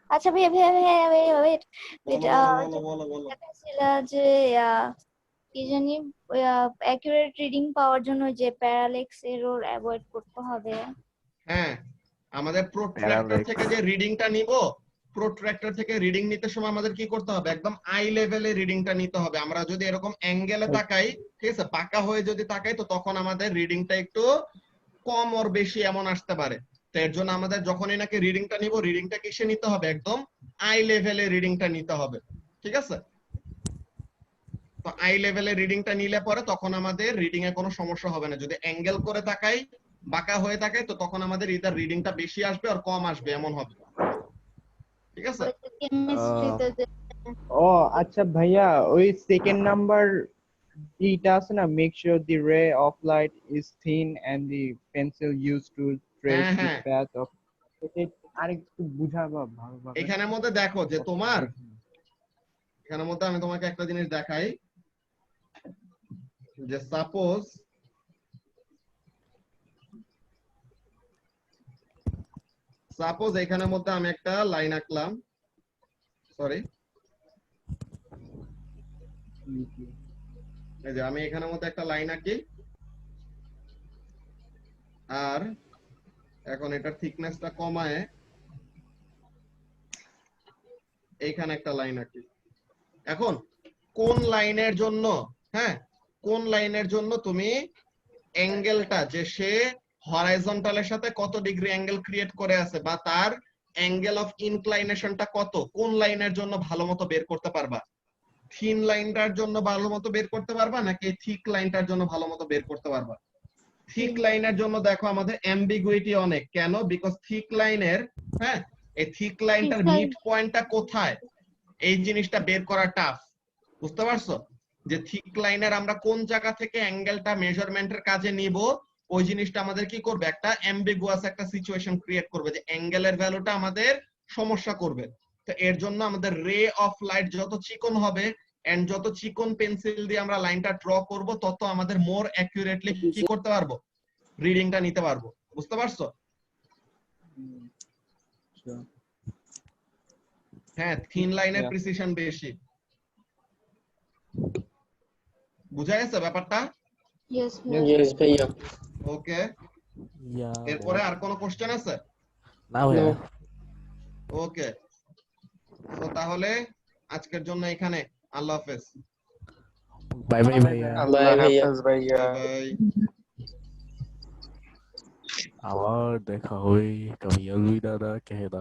আচ্ছা ভাইয়া ভাইয়া ভাইয়া ভাইয়া ওয়েট বলো বলো বলো বলো। ছিল যে কি জানি অ্যাকুরেট রিডিং পাওয়ার জন্য যে প্যারালেক্স এরর অ্যাভয়েড করতে হবে। হ্যাঁ আমাদের প্রোট্রাক্টর থেকে যে রিডিংটা নিব, প্রোট্রাক্টর থেকে রিডিং নিতে সময় আমাদের কি করতে হবে, একদম আই লেভেলে রিডিংটা নিতে হবে। আমরা যদি এরকম অ্যাঙ্গেলে তাকাই, ঠিক আছে, পাকা হয়ে যদি তাকাই তো তখন আমাদের রিডিংটা একটু কম ওর বেশি এমন আসতে পারে। তো এর জন্য আমাদের যখনই নাকি রিডিংটা নিব, রিডিংটা কিসে নিতে হবে, একদম আই লেভেলে রিডিংটা নিতে হবে, ঠিক আছে? তো আই লেভেলে রিডিংটা নিলে পরে তখন আমাদের রিডিং এ কোনো সমস্যা হবে না। যদি অ্যাঙ্গেল করে তাকাই, বাঁকা হয়ে থাকে, তো তখন আমাদের ইদার রিডিংটা বেশি আসবে আর কম আসবে এমন হবে, ঠিক আছে? কেমিস্ট্রিতে ও আচ্ছা ভাইয়া ওই সেকেন্ড নাম্বার এটা আছে না, make sure the ray of light is thin and the pencil used to trace the হ্যাঁ। পাথ অফ, আরেকটু বুঝাবা ভালোভাবে। এখানের মধ্যে দেখো যে তোমার এখানের মধ্যে আমি তোমাকে একটা জিনিস দেখাই যে সাপোজ এখানের মধ্যে আমি একটা লাইন আঁকলাম, সরি এই যে আমি এখানের মধ্যে একটা লাইন আঁকি, আর এখন এটার থিকনেসটা কমায় এইখানে একটা লাইন আঁকি। এখন কোন লাইনের জন্য, হ্যাঁ কোন লাইনের জন্য তুমি অ্যাঙ্গেলটা যে সে হরাইজন্টালের সাথে কত ডিগ্রি অ্যাঙ্গেল ক্রিয়েট করে আছে বা তার অ্যাঙ্গেল অফ ইনক্লাইনেশনটা কত, কোন লাইনের জন্য ভালো মতো বের করতে পারবা? থিন লাইনটার জন্য ভালো মতো বের করতে পারবা নাকি থিক লাইনটার জন্য ভালো মতো বের করতে পারবা? থিক লাইনের জন্য দেখো আমাদের অ্যাম্বিগুইটি অনেক, কেন? বিকজ থিক লাইনের, হ্যাঁ এই থিক লাইনটার মিড পয়েন্টটা কোথায় এই জিনিসটা বের করা টাফ, বুঝতে পারছো? যে থিক লাইনের আমরা কোন জায়গা থেকে অ্যাঙ্গেলটা মেজারমেন্টের কাজে নিব, ওই জিনিসটা আমাদের কি করবে, একটা অ্যাম্বিগুয়াস একটা সিচুয়েশন ক্রিয়েট করবে যে অ্যাঙ্গেলের ভ্যালুটা আমাদের সমস্যা করবে। তো এর জন্য আমাদের রে অফ লাইট যত চিকন হবে এন্ড যত চিকন পেন্সিল দিয়ে আমরা লাইনটা ড্র করব তত আমাদের মোর অ্যাকুরেটলি কি করতে পারবো, রিডিংটা নিতে পারবো, বুঝতে পারছো? হ্যাঁ থিন লাইনের প্রিসিশন বেশি। বুঝা গেছে ব্যাপারটা? ইয়েস ভাইয়া। ওকে ইয়া এরপরে আর কোনো কোশ্চেন আছে? না ভাইয়া। ওকে তো তাহলে আজকের জন্য এখানে আল্লাহ হাফেজ। বাই বাই ভাইয়া। বাই ভাইয়া। বাই। আবার দেখা হবে, কবি अलविदा कहना।